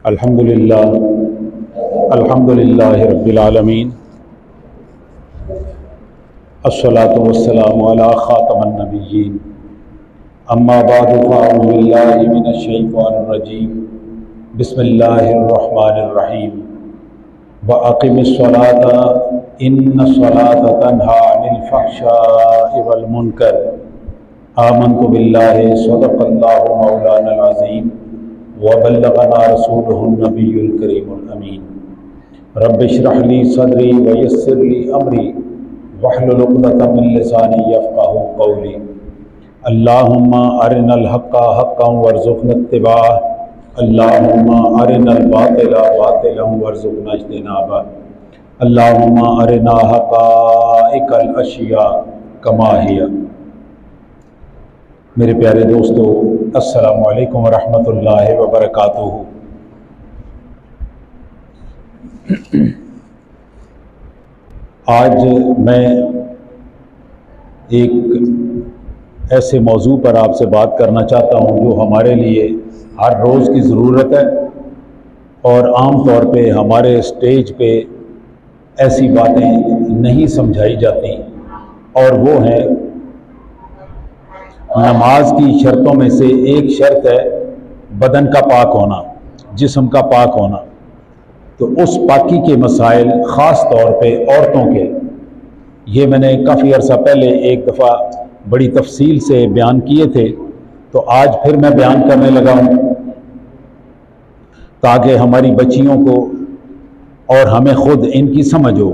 अल्हम्दुलिल्लाह रब्बिल आलमीन अस्सलातु वस्सलामु अला खातमन नबिय्यीन अम्मा बअदु फ़अऊज़ु बिल्लाहि मिनश शैतानिर रजीम बिस्मिल्लाहिर रहमानिर रहीम व अक़िमिस स्वलाता इन्नस स्वलाता तन्हा अनिल फ़हशाइ वल मुनकर आमन्तु बिल्लाहि सदक़ल्लाहु मौलानल अज़ीम व बल्लगना रसूलुहुन नबियुल करीमुल अमीन रब्बि इश्रह ली सदरी व यस्सिर ली अमरी वहलुल उक़दतम मिन लिसानी यफ़क़हू क़ौली अल्लाहुम्मा अरिनल हक़्क़ा हक़्क़न वरज़ुक़ना इत्तिबाअह अल्लाहुम्मा अरिनल बातिला बातिलन वरज़ुक़ना इज्तिनाबह अल्लाहुम्मा अरिना हक़ाइक़ल अशिया कमा हिया। मेरे प्यारे दोस्तों, अस्सलामु अलैकुम वरहमतुल्लाहि वबरकातुहू। आज मैं एक ऐसे मौजू पर आपसे बात करना चाहता हूँ जो हमारे लिए हर रोज़ की ज़रूरत है और आम तौर पे हमारे स्टेज पे ऐसी बातें नहीं समझाई जाती, और वो है नमाज की शर्तों में से एक शर्त है बदन का पाक होना, जिस्म का पाक होना। तो उस पाकी के मसाइल ख़ास तौर पे औरतों के, ये मैंने काफ़ी अर्सा पहले एक दफ़ा बड़ी तफसील से बयान किए थे, तो आज फिर मैं बयान करने लगा हूँ ताकि हमारी बच्चियों को और हमें ख़ुद इनकी समझ हो।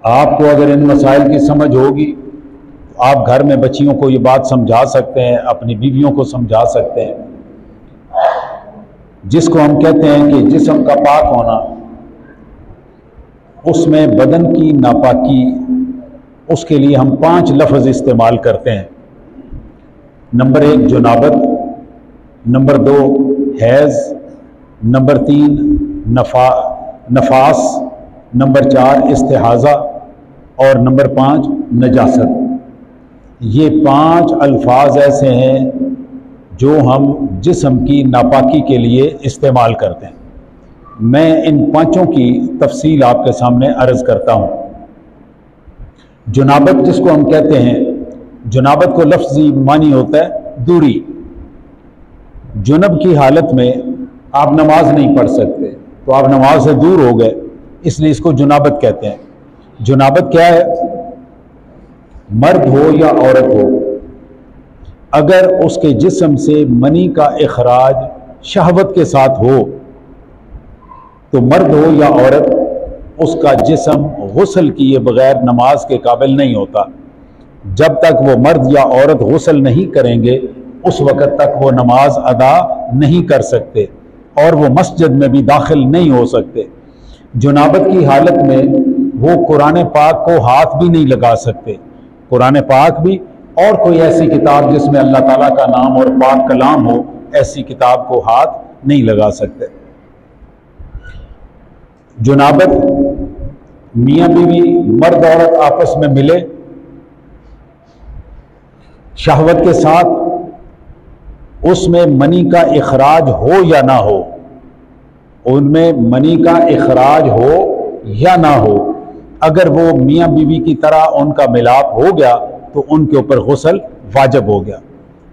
आपको अगर इन मसाइल की समझ होगी तो आप घर में बच्चियों को ये बात समझा सकते हैं, अपनी बीवियों को समझा सकते हैं। जिसको हम कहते हैं कि जिस्म का पाक होना, उसमें बदन की नापाकी, उसके लिए हम 5 लफ्ज़ इस्तेमाल करते हैं। नंबर 1 जुनाबत, नंबर 2 हैज़, नंबर 3 नफास, नंबर 4 इस्तिहाज़ा और नंबर 5 नजासत। ये 5 अल्फाज ऐसे हैं जो हम जिस्म की नापाकी के लिए इस्तेमाल करते हैं। मैं इन 5 की तफसील आपके सामने अर्ज़ करता हूँ। जुनाबत जिसको हम कहते हैं, जुनाबत को लफ्ज़ी मानी होता है दूरी। जुनब की हालत में आप नमाज नहीं पढ़ सकते, तो आप नमाज से दूर हो गए, इसलिए इसको जुनाबत कहते हैं। जुनाबत क्या है? मर्द हो या औरत हो, अगर उसके जिस्म से मनी का इखराज शहवत के साथ हो, तो मर्द हो या औरत, उसका जिस्म गुस्ल किए बगैर नमाज के काबिल नहीं होता। जब तक वो मर्द या औरत गुस्ल नहीं करेंगे, उस वक़्त तक वो नमाज अदा नहीं कर सकते और वो मस्जिद में भी दाखिल नहीं हो सकते। जुनाबत की हालत में वो कुरान पाक को हाथ भी नहीं लगा सकते। कुरान पाक भी और कोई ऐसी किताब जिसमें अल्लाह ताला का नाम और पाक कलाम हो, ऐसी किताब को हाथ नहीं लगा सकते। जुनाबत मियाँ बीवी, मर्द औरत आपस में मिले शहवत के साथ, उसमें मनी का इखराज हो या ना हो, उनमें मनी का इखराज हो या ना हो, अगर वो मियाँ बीवी की तरह उनका मिलाप हो गया तो उनके ऊपर गुस्ल वाजिब हो गया।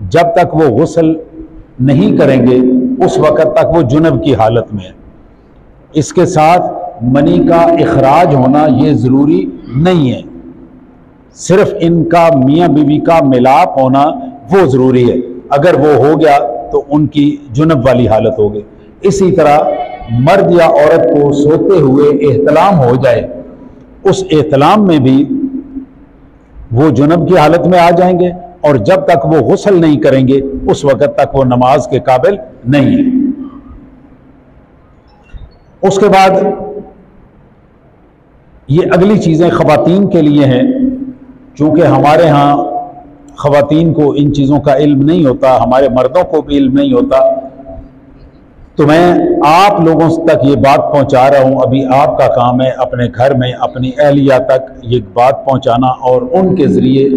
जब तक वो गुस्ल नहीं करेंगे उस वक़्त तक वो जुनब की हालत में है। इसके साथ मनी का इखराज होना ये ज़रूरी नहीं है, सिर्फ इनका मियाँ बीवी का मिलाप होना वो ज़रूरी है। अगर वो हो गया तो उनकी जुनब वाली हालत होगी। इसी तरह मर्द या औरत को सोते हुए एहतलाम हो जाए, उस एहतलाम में भी वो जुनब की हालत में आ जाएंगे, और जब तक वो गुस्ल नहीं करेंगे उस वक़्त तक वो नमाज के काबिल नहीं है। उसके बाद ये अगली चीज़ें ख़वातीन के लिए हैं। चूँकि हमारे यहाँ ख़वातीन को इन चीज़ों का इल्म नहीं होता, हमारे मर्दों को भी इल्म नहीं होता, तो मैं आप लोगों तक ये बात पहुंचा रहा हूं। अभी आपका काम है अपने घर में अपनी अहलिया तक ये बात पहुंचाना और उनके ज़रिए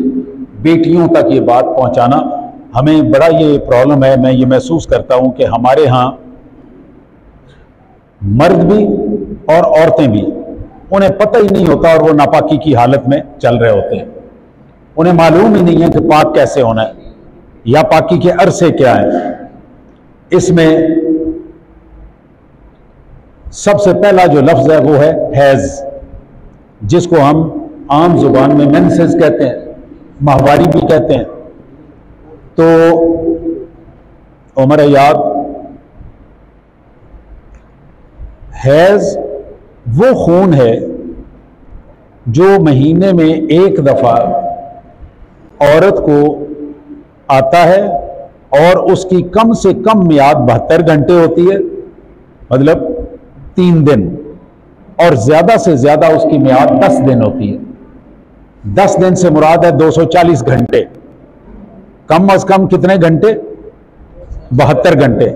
बेटियों तक ये बात पहुंचाना। हमें बड़ा ये प्रॉब्लम है, मैं ये महसूस करता हूं कि हमारे यहाँ मर्द भी और औरतें भी, उन्हें पता ही नहीं होता और वो नापाकी की हालत में चल रहे होते हैं। उन्हें मालूम ही नहीं है कि पाक कैसे होना है या पाकी के अरसे क्या है। इसमें सबसे पहला जो लफ्ज है वो है हैज, जिसको हम आम जुबान में मेंसेस कहते हैं, माहवारी भी कहते हैं। तो उमर याद, हैज वो खून है जो महीने में एक दफा औरत को आता है और उसकी कम से कम मियाद 72 घंटे होती है, मतलब 3 दिन, और ज्यादा से ज्यादा उसकी मियाद 10 दिन होती है। 10 दिन से मुराद है 240 घंटे, कम अज कम कितने घंटे? 72 घंटे,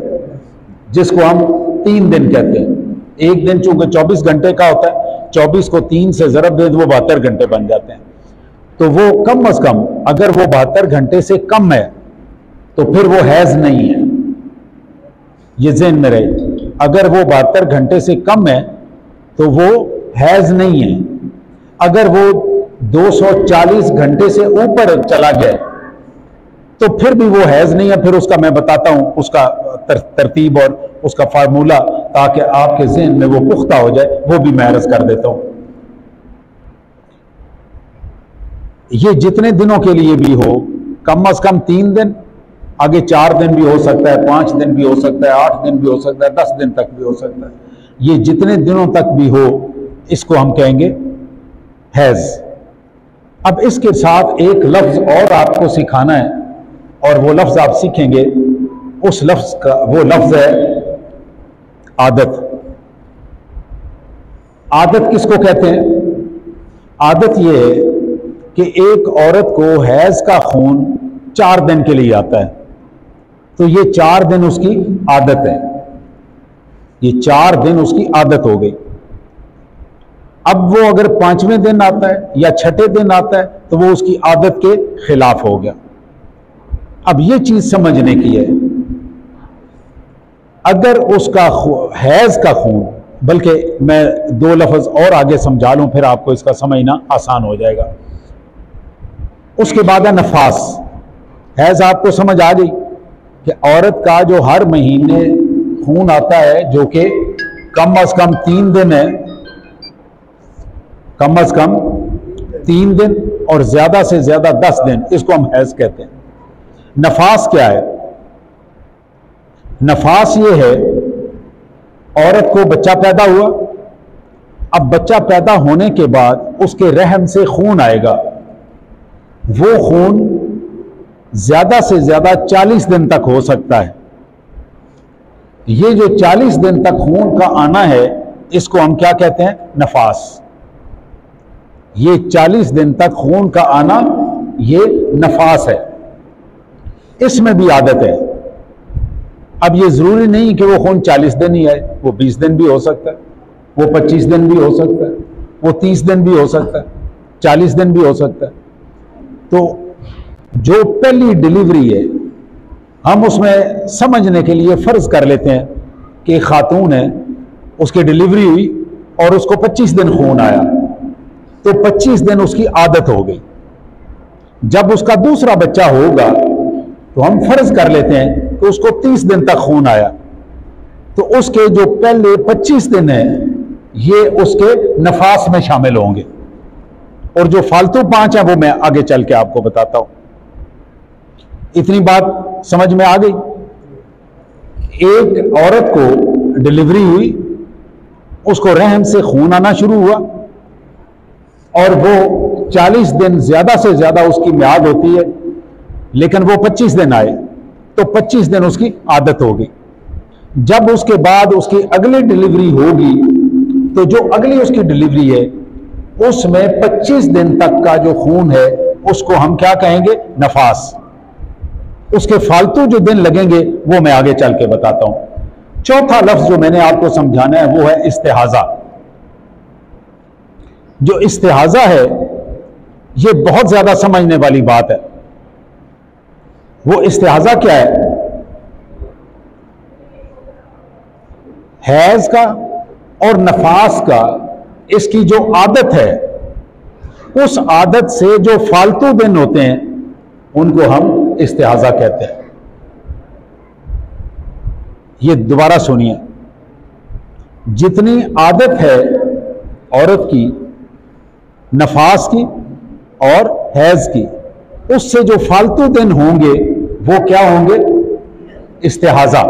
जिसको हम 3 दिन कहते हैं। एक दिन चूंकि 24 घंटे का होता है, 24 को 3 से ज़रब दे तो वो 72 घंटे बन जाते हैं। तो वो कम अज कम, अगर वो 72 घंटे से कम है तो फिर वो हैज नहीं है, ये ज़हन में रहे। अगर वो 72 घंटे से कम है तो वो हैज नहीं है। अगर वो 240 घंटे से ऊपर चला गया तो फिर भी वो हैज नहीं है। फिर उसका मैं बताता हूं उसका तरतीब और उसका फार्मूला, ताकि आपके ज़हन में वो पुख्ता हो जाए, वो भी मैं अर्ज कर देता हूं। ये जितने दिनों के लिए भी हो, कम अज कम 3 दिन, आगे 4 दिन भी हो सकता है, 5 दिन भी हो सकता है, 8 दिन भी हो सकता है, 10 दिन तक भी हो सकता है। ये जितने दिनों तक भी हो, इसको हम कहेंगे हैज। अब इसके साथ एक लफ्ज और आपको सिखाना है, और वो लफ्ज आप सीखेंगे, उस लफ्ज का वो लफ्ज है आदत। आदत किसको कहते हैं? आदत ये है कि एक औरत को हैज का खून 4 दिन के लिए आता है, तो ये 4 दिन उसकी आदत है, ये 4 दिन उसकी आदत हो गई। अब वो अगर 5वें दिन आता है या 6ठे दिन आता है तो वो उसकी आदत के खिलाफ हो गया। अब ये चीज समझने की है, अगर उसका हैज का खून, बल्कि मैं 2 लफ्ज और आगे समझा लूं फिर आपको इसका समझना आसान हो जाएगा। उसके बाद है नफास। हैज आपको समझ आ गई कि औरत का जो हर महीने खून आता है, जो कि कम अज कम 3 दिन है, कम अज कम 3 दिन और ज्यादा से ज्यादा 10 दिन, इसको हम हैज कहते हैं। नफास क्या है? नफास ये है, औरत को बच्चा पैदा हुआ, अब बच्चा पैदा होने के बाद उसके रहम से खून आएगा, वो खून ज्यादा से ज्यादा 40 दिन तक हो सकता है। ये जो 40 दिन तक खून का आना है, इसको हम क्या कहते हैं? नफास। ये 40 दिन तक खून का आना, ये नफास है। इसमें भी आदत है। अब ये जरूरी नहीं कि वो खून 40 दिन ही आए, वो 20 दिन भी हो सकता है, वो 25 दिन भी हो सकता है, वो 30 दिन भी हो सकता है, 40 दिन भी हो सकता है। तो जो पहली डिलीवरी है, हम उसमें समझने के लिए फर्ज कर लेते हैं कि एक खातून है, उसकी डिलीवरी हुई और उसको 25 दिन खून आया, तो 25 दिन उसकी आदत हो गई। जब उसका दूसरा बच्चा होगा तो हम फर्ज कर लेते हैं कि उसको 30 दिन तक खून आया, तो उसके जो पहले 25 दिन है ये उसके नफास में शामिल होंगे, और जो फालतू 5 है वो मैं आगे चल के आपको बताता हूं। इतनी बात समझ में आ गई? एक औरत को डिलीवरी हुई, उसको रहम से खून आना शुरू हुआ, और वो 40 दिन ज्यादा से ज्यादा उसकी मियाद होती है, लेकिन वो 25 दिन आए तो 25 दिन उसकी आदत हो गई। जब उसके बाद उसकी अगली डिलीवरी होगी, तो जो अगली उसकी डिलीवरी है उसमें 25 दिन तक का जो खून है उसको हम क्या कहेंगे? नफास। उसके फालतू जो दिन लगेंगे वो मैं आगे चल के बताता हूं। चौथा लफ्ज जो मैंने आपको समझाना है वो है इस्तेहाजा। जो इस्तेहाजा है ये बहुत ज्यादा समझने वाली बात है। वो इस्तेहाजा क्या है? हैज का और नफास का, इसकी जो आदत है, उस आदत से जो फालतू दिन होते हैं उनको हम इस्तिहाजा कहते हैं। ये दोबारा सुनिए, जितनी आदत है औरत की नफास की और हैज की, उससे जो फालतू दिन होंगे वो क्या होंगे? इस्तिहाजा।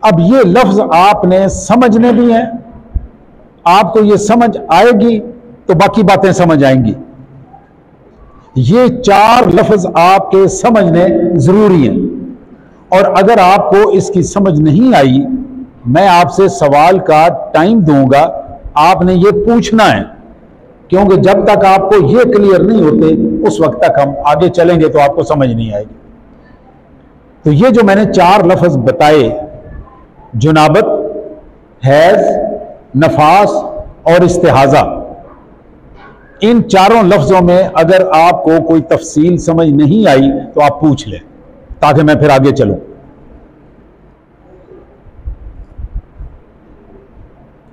अब ये लफ्ज आपने समझने भी हैं, आपको ये समझ आएगी तो बाकी बातें समझ आएंगी। ये 4 लफ्ज आपके समझने जरूरी हैं, और अगर आपको इसकी समझ नहीं आई, मैं आपसे सवाल का टाइम दूंगा, आपने ये पूछना है, क्योंकि जब तक आपको ये क्लियर नहीं होते उस वक्त तक हम आगे चलेंगे तो आपको समझ नहीं आएगी। तो ये जो मैंने 4 लफ्ज बताए, जुनाबत, हैज, नफास और इस्तिहाजा, इन चारों लफ्जों में अगर आपको कोई तफसील समझ नहीं आई तो आप पूछ लें, ताकि मैं फिर आगे चलूं।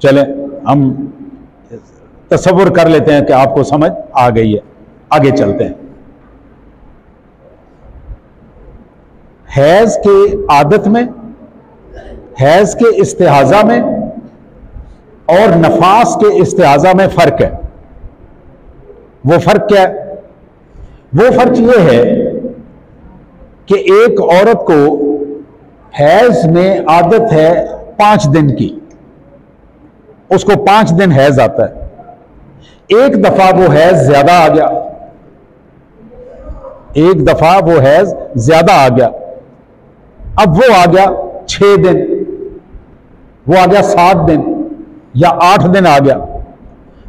चलें, हम तसव्वुर कर लेते हैं कि आपको समझ आ गई है, आगे चलते हैं। हैज के आदत में, हैज के इस्तिहाजा में और नफास के इस्तिहाजा में फर्क है। वो फर्क क्या है? वो फर्क ये है कि एक औरत को हैज में आदत है 5 दिन की, उसको 5 दिन हैज आता है। एक दफा वो हैज ज्यादा आ गया, एक दफा वो हैज ज्यादा आ गया, अब वो आ गया 6 दिन, वो आ गया 7 दिन या 8 दिन आ गया।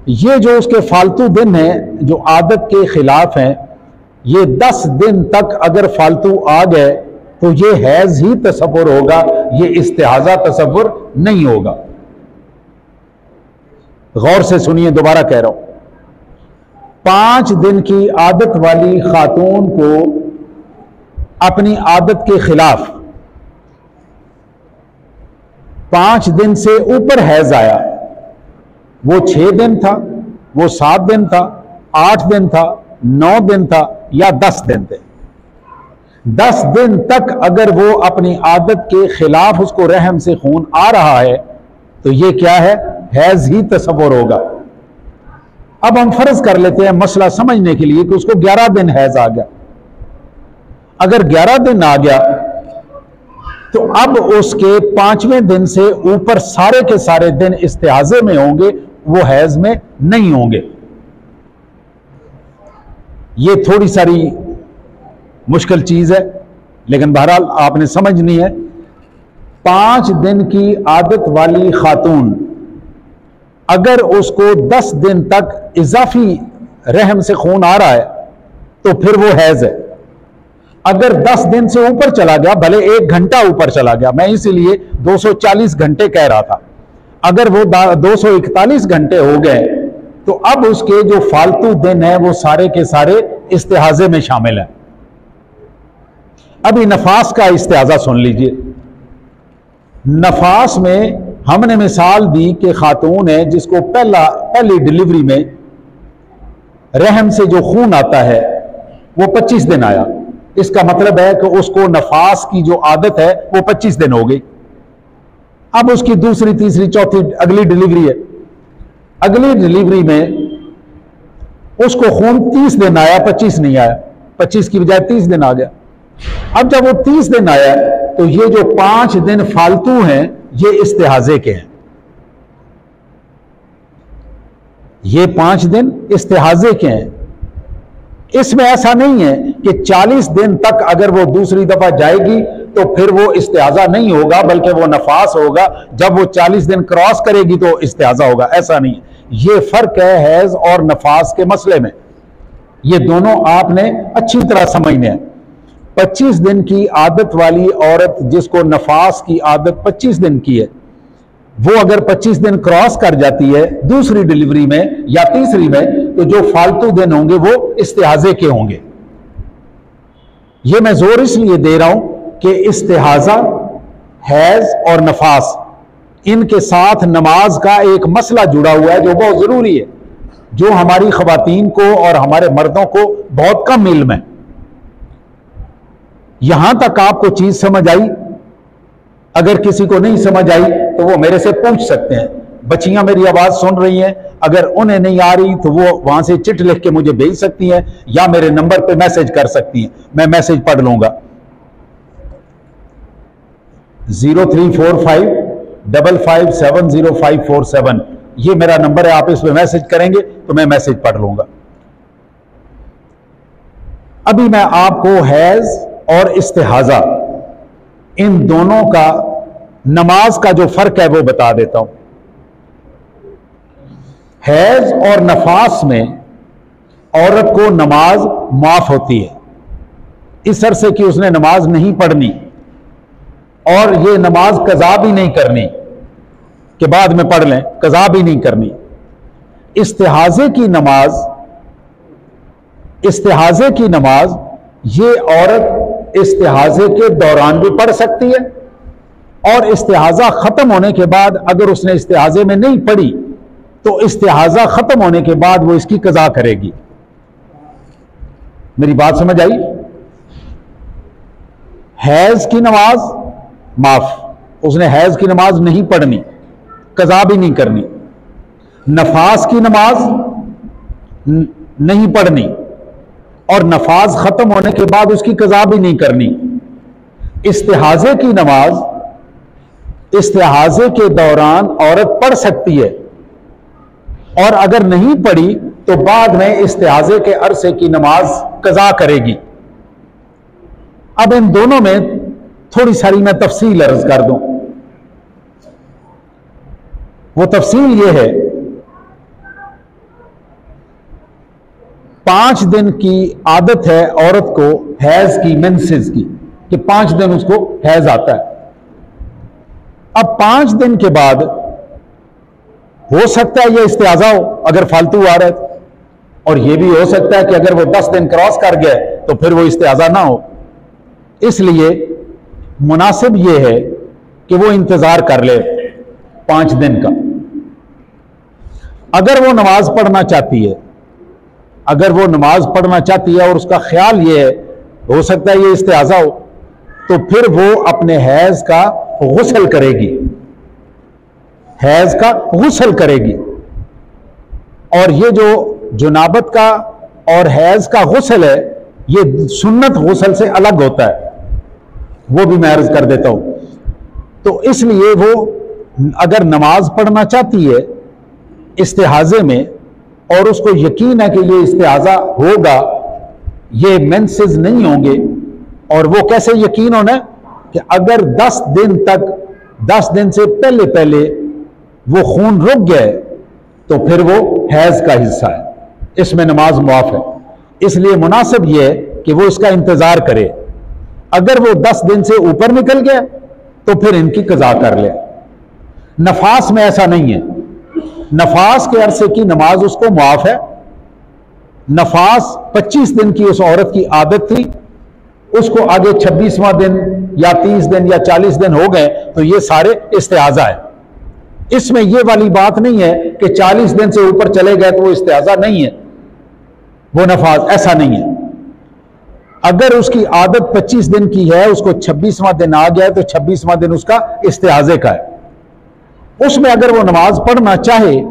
ये जो उसके फालतू दिन हैं जो आदत के खिलाफ हैं, ये 10 दिन तक अगर फालतू आ गए तो ये हैज ही तसव्वुर होगा, ये इस्तिहाजा तसव्वुर नहीं होगा। गौर से सुनिए, दोबारा कह रहा हूं, 5 दिन की आदत वाली खातून को अपनी आदत के खिलाफ 5 दिन से ऊपर हैज आया, वो 6 दिन था, वो 7 दिन था, 8 दिन था, 9 दिन था या 10 दिन थे, 10 दिन तक अगर वो अपनी आदत के खिलाफ उसको रहम से खून आ रहा है तो ये क्या है? हैज ही तसव्वुर होगा। अब हम फर्ज कर लेते हैं मसला समझने के लिए कि उसको 11 दिन हैज आ गया। अगर 11 दिन आ गया तो अब उसके 5वें दिन से ऊपर सारे के सारे दिन इस्तिहाजे में होंगे, वो हैज में नहीं होंगे। ये थोड़ी सारी मुश्किल चीज है, लेकिन बहरहाल आपने समझनी है। 5 दिन की आदत वाली खातून अगर उसको 10 दिन तक इजाफी रहम से खून आ रहा है तो फिर वो हैज है। अगर 10 दिन से ऊपर चला गया, भले 1 घंटा ऊपर चला गया, मैं इसीलिए 240 घंटे कह रहा था, अगर वो 241 घंटे हो गए तो अब उसके जो फालतू दिन है वो सारे के सारे इस्तिहाजे में शामिल है। अभी नफास का इस्तिहाजा सुन लीजिए। नफास में हमने मिसाल दी कि खातून है जिसको पहली डिलीवरी में रहम से जो खून आता है वो 25 दिन आया, इसका मतलब है कि उसको नफास की जो आदत है वो 25 दिन हो गई। अब उसकी दूसरी, तीसरी, चौथी अगली डिलीवरी है, अगली डिलीवरी में उसको खून 30 दिन आया, 25 नहीं आया, 25 की बजाय 30 दिन आ गया। अब जब वो 30 दिन आया तो ये जो 5 दिन फालतू हैं ये इस्तिहाजे के हैं, ये 5 दिन इस्तिहाजे के हैं। इसमें ऐसा नहीं है कि 40 दिन तक अगर वो दूसरी दफा जाएगी तो फिर वो इस्तिहाजा नहीं होगा, बल्कि वो नफास होगा। जब वो 40 दिन क्रॉस करेगी तो इस्तिहाजा होगा, ऐसा नहीं है। ये फर्क है हैज और नफास के मसले में, ये दोनों आपने अच्छी तरह समझने हैं। 25 दिन की आदत वाली औरत जिसको नफास की आदत 25 दिन की है, वो अगर 25 दिन क्रॉस कर जाती है दूसरी डिलीवरी में या तीसरी में, तो जो फालतू दिन होंगे वो इस्तिहाजे के होंगे। ये मैं जोर इसलिए दे रहा हूं कि इस्तिहाजा, हैज और नफास इनके साथ नमाज का एक मसला जुड़ा हुआ है जो बहुत जरूरी है, जो हमारी खवातीन को और हमारे मर्दों को बहुत कम इल्म है। यहां तक आपको चीज समझ आई, अगर किसी को नहीं समझ आई तो वो मेरे से पूछ सकते हैं। बच्चियां मेरी आवाज सुन रही हैं, अगर उन्हें नहीं आ रही तो वो वहां से चिट लिख के मुझे भेज सकती हैं या मेरे नंबर पे मैसेज कर सकती हैं, मैं मैसेज पढ़ लूंगा। 0345557057 ये मेरा नंबर है, आप इस पे मैसेज करेंगे तो मैं मैसेज पढ़ लूंगा। अभी मैं आपको हैज और इस्तिहाजा इन दोनों का नमाज का जो फर्क है वो बता देता हूं। हैज और नफास में औरत को नमाज माफ होती है इस अरसे की उसने नमाज नहीं पढ़नी और ये नमाज कज़ा भी नहीं करनी कि बाद में पढ़ लें, कज़ा भी नहीं करनी। इस्तिहाजे की नमाज ये औरत इस्तिहाजे के दौरान भी पढ़ सकती है और इस्तिहाजा खत्म होने के बाद अगर उसने इस्तिहाजे में नहीं पढ़ी तो इस्तिहाजा खत्म होने के बाद वो इसकी कज़ा करेगी। मेरी बात समझ आई? हैज की नमाज माफ, उसने हैज की नमाज नहीं पढ़नी, कज़ा भी नहीं करनी। नफास की नमाज नहीं पढ़नी और नफाज खत्म होने के बाद उसकी कज़ा भी नहीं करनी। इस्तिहाजे की नमाज इस्तिहाजे के दौरान औरत पढ़ सकती है और अगर नहीं पढ़ी तो बाद में इस्तिहाजे के अरसे की नमाज कज़ा करेगी। अब इन दोनों में थोड़ी सारी मैं तफसील अर्ज कर दूं। वो तफसील ये है, 5 दिन की आदत है औरत को हैज की, मेंसेस की, कि 5 दिन उसको हैज आता है। अब 5 दिन के बाद हो सकता है ये इस्तिहाजा हो अगर फालतू आ रहा है, और यह भी हो सकता है कि अगर वो 10 दिन क्रॉस कर गए तो फिर वो इस्तिहाजा ना हो। इसलिए मुनासिब ये है कि वो इंतजार कर ले 5 दिन का। अगर वो नमाज पढ़ना चाहती है, अगर वो नमाज पढ़ना चाहती है और उसका ख्याल ये है, हो सकता है ये इस्तिहाजा हो, तो फिर वो अपने हैज का गुस्ल करेगी, हैज का गुस्ल करेगी। और ये जो जुनाबत का और हैज का गुस्ल है ये सुन्नत गुस्ल से अलग होता है, वो भी मैं अर्ज कर देता हूं। तो इसलिए वो अगर नमाज पढ़ना चाहती है इस्तिहाजे में और उसको यकीन है कि ये इस्तिहाजा होगा, ये मेंसेस नहीं होंगे, और वो कैसे यकीन होना है कि अगर 10 दिन तक, 10 दिन से पहले पहले वो खून रुक गया तो फिर वो हैज का हिस्सा है, इसमें नमाज मुआफ है। इसलिए मुनासिब ये है कि वो इसका इंतजार करे। अगर वो 10 दिन से ऊपर निकल गया तो फिर इनकी कज़ा कर ले। नफास में ऐसा नहीं है, नफास के अरसे की नमाज उसको मुआफ है। नफास 25 दिन की उस औरत की आदत थी, उसको आगे 26वां दिन या 30 दिन या 40 दिन हो गए तो ये सारे इस्तिहाजा है। इसमें यह वाली बात नहीं है कि 40 दिन से ऊपर चले गए तो वो इस्तिहाजा नहीं है, वो नफाज, ऐसा नहीं है। अगर उसकी आदत 25 दिन की है, उसको 26वां दिन आ गया तो 26वां दिन उसका इस्तिहाजे का है। उसमें अगर वो नमाज पढ़ना चाहे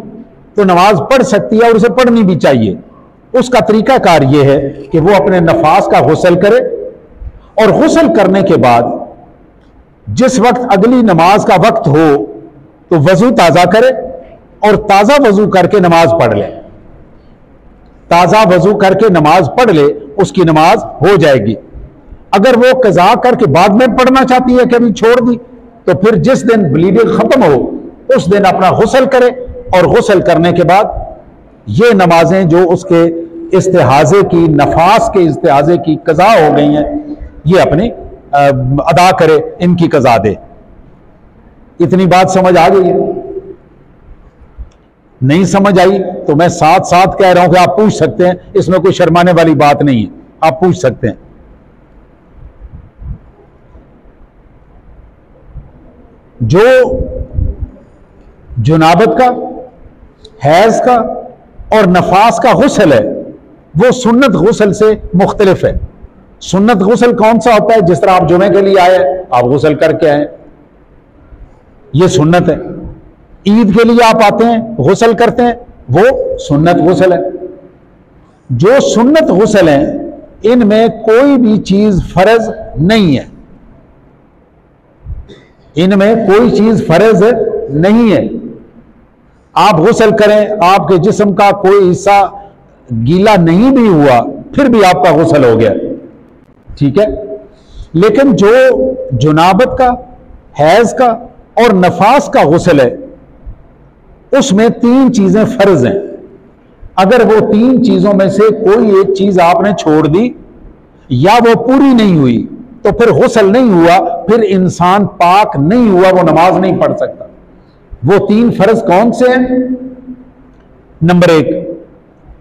तो नमाज पढ़ सकती है और उसे पढ़नी भी चाहिए। उसका तरीकाकार यह है कि वो अपने नफास का गुस्ल करे और गुस्ल करने के बाद जिस वक्त अगली नमाज का वक्त हो तो वजू ताजा करे और ताजा वजू करके नमाज पढ़ ले। ताजा वजू करके नमाज पढ़ ले, उसकी नमाज हो जाएगी। अगर वो कज़ा करके बाद में पढ़ना चाहती है, कभी छोड़ दी, तो फिर जिस दिन ब्लीडिंग खत्म हो उस दिन अपना गुस्ल करे और गुस्ल करने के बाद ये नमाजें जो उसके इस्तिहाजे की, नफास के इस्तिहाजे की कज़ा हो गई हैं, ये अपनी अदा करे, इनकी कज़ा दे। इतनी बात समझ आ गई है? नहीं समझ आई तो मैं साथ साथ कह रहा हूं कि आप पूछ सकते हैं, इसमें कोई शर्माने वाली बात नहीं है, आप पूछ सकते हैं। जो जुनाबत का, हैज का और नफास का गुस्ल है वो सुन्नत गुस्ल से मुख्तलिफ है। सुन्नत गुस्ल कौन सा होता है? जिस तरह आप जुमे के लिए आए, आप गुस्ल करके आए, ये सुन्नत है। ईद के लिए आप आते हैं, गुस्ल करते हैं, वो सुन्नत गुस्ल है। जो सुन्नत गुस्ल है इनमें कोई भी चीज फर्ज नहीं है, इनमें कोई चीज फर्ज नहीं है। आप गुस्ल करें, आपके जिस्म का कोई हिस्सा गीला नहीं भी हुआ फिर भी आपका गुस्ल हो गया, ठीक है। लेकिन जो जुनाबत का, हैज का और नफास का गुस्ल है उसमें 3 चीजें फर्ज हैं। अगर वो 3 चीजों में से कोई एक चीज आपने छोड़ दी या वो पूरी नहीं हुई तो फिर गुस्ल नहीं हुआ, फिर इंसान पाक नहीं हुआ, वो नमाज नहीं पढ़ सकता। वो 3 फर्ज कौन से हैं? नंबर 1,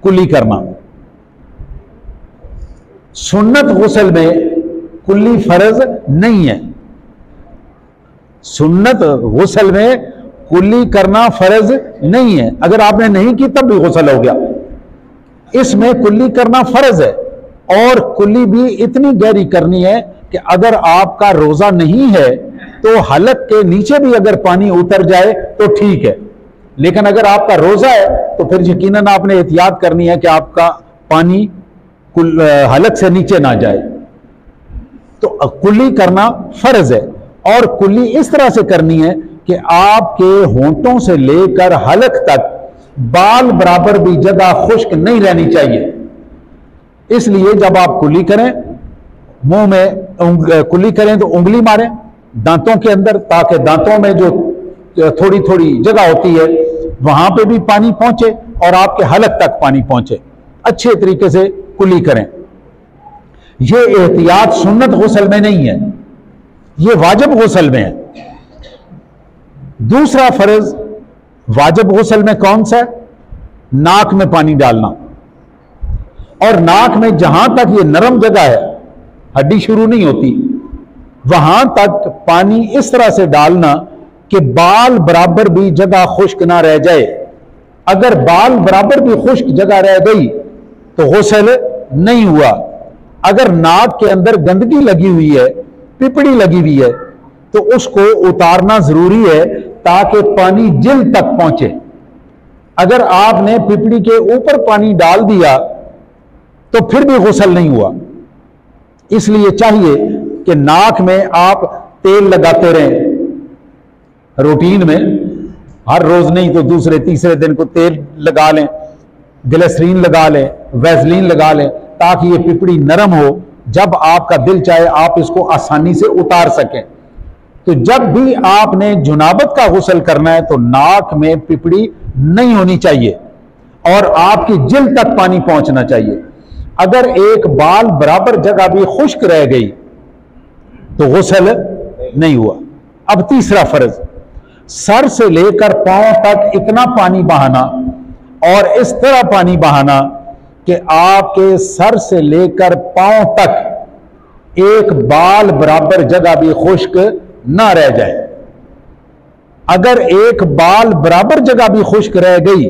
कुली करना। सुन्नत गुस्ल में कुल्ली फर्ज नहीं है। सुन्नत गुस्ल में कुल्ली करना फर्ज नहीं है। अगर आपने नहीं की तब भी गुस्ल हो गया। इसमें कुल्ली करना फर्ज है और कुल्ली भी इतनी गहरी करनी है कि अगर आपका रोजा नहीं है तो हलक के नीचे भी अगर पानी उतर जाए तो ठीक है, लेकिन अगर आपका रोजा है तो फिर यकीनन आपने एहतियात करनी है कि आपका पानी हलक से नीचे ना जाए। तो कुल्ली करना फर्ज है और कुल्ली इस तरह से करनी है कि आपके होंठों से लेकर हलक तक बाल बराबर भी जगह खुश्क नहीं रहनी चाहिए। इसलिए जब आप कुल्ली करें, मुंह में कुल्ली करें तो उंगली मारें दांतों के अंदर, ताकि दांतों में जो थोड़ी थोड़ी जगह होती है वहां पे भी पानी पहुंचे और आपके हलक तक पानी पहुंचे। अच्छे तरीके से कुल्ली करें। यह एहतियात सुन्नत गुस्ल में नहीं है, यह वाजिब गुस्ल में है। दूसरा फर्ज वाजिब गुस्ल में कौन सा है? नाक में पानी डालना। और नाक में जहां तक ये नरम जगह है, हड्डी शुरू नहीं होती, वहां तक पानी इस तरह से डालना कि बाल बराबर भी जगह खुश्क ना रह जाए। अगर बाल बराबर भी खुश्क जगह रह गई तो गुस्ल नहीं हुआ। अगर नाक के अंदर गंदगी लगी हुई है, पिपड़ी लगी हुई है, तो उसको उतारना जरूरी है ताकि पानी जिल्द तक पहुंचे। अगर आपने पिपड़ी के ऊपर पानी डाल दिया तो फिर भी गुस्ल नहीं हुआ। इसलिए चाहिए कि नाक में आप तेल लगाते रहें रूटीन में, हर रोज नहीं तो दूसरे तीसरे दिन को तेल लगा लें, ग्लिसरीन लगा लें, वैसलीन लगा लें, ताकि ये पिपड़ी नरम हो। जब आपका दिल चाहे आप इसको आसानी से उतार सकें। तो जब भी आपने जुनाबत का गुस्ल करना है तो नाक में पिपड़ी नहीं होनी चाहिए और आपकी जिल्द तक पानी पहुंचना चाहिए। अगर एक बाल बराबर जगह भी खुश्क रह गई तो गुस्ल नहीं हुआ। अब तीसरा फर्ज, सर से लेकर पांव तक इतना पानी बहाना और इस तरह पानी बहाना कि आपके सर से लेकर पांव तक एक बाल बराबर जगह भी खुश्क ना रह जाए। अगर एक बाल बराबर जगह भी खुश्क रह गई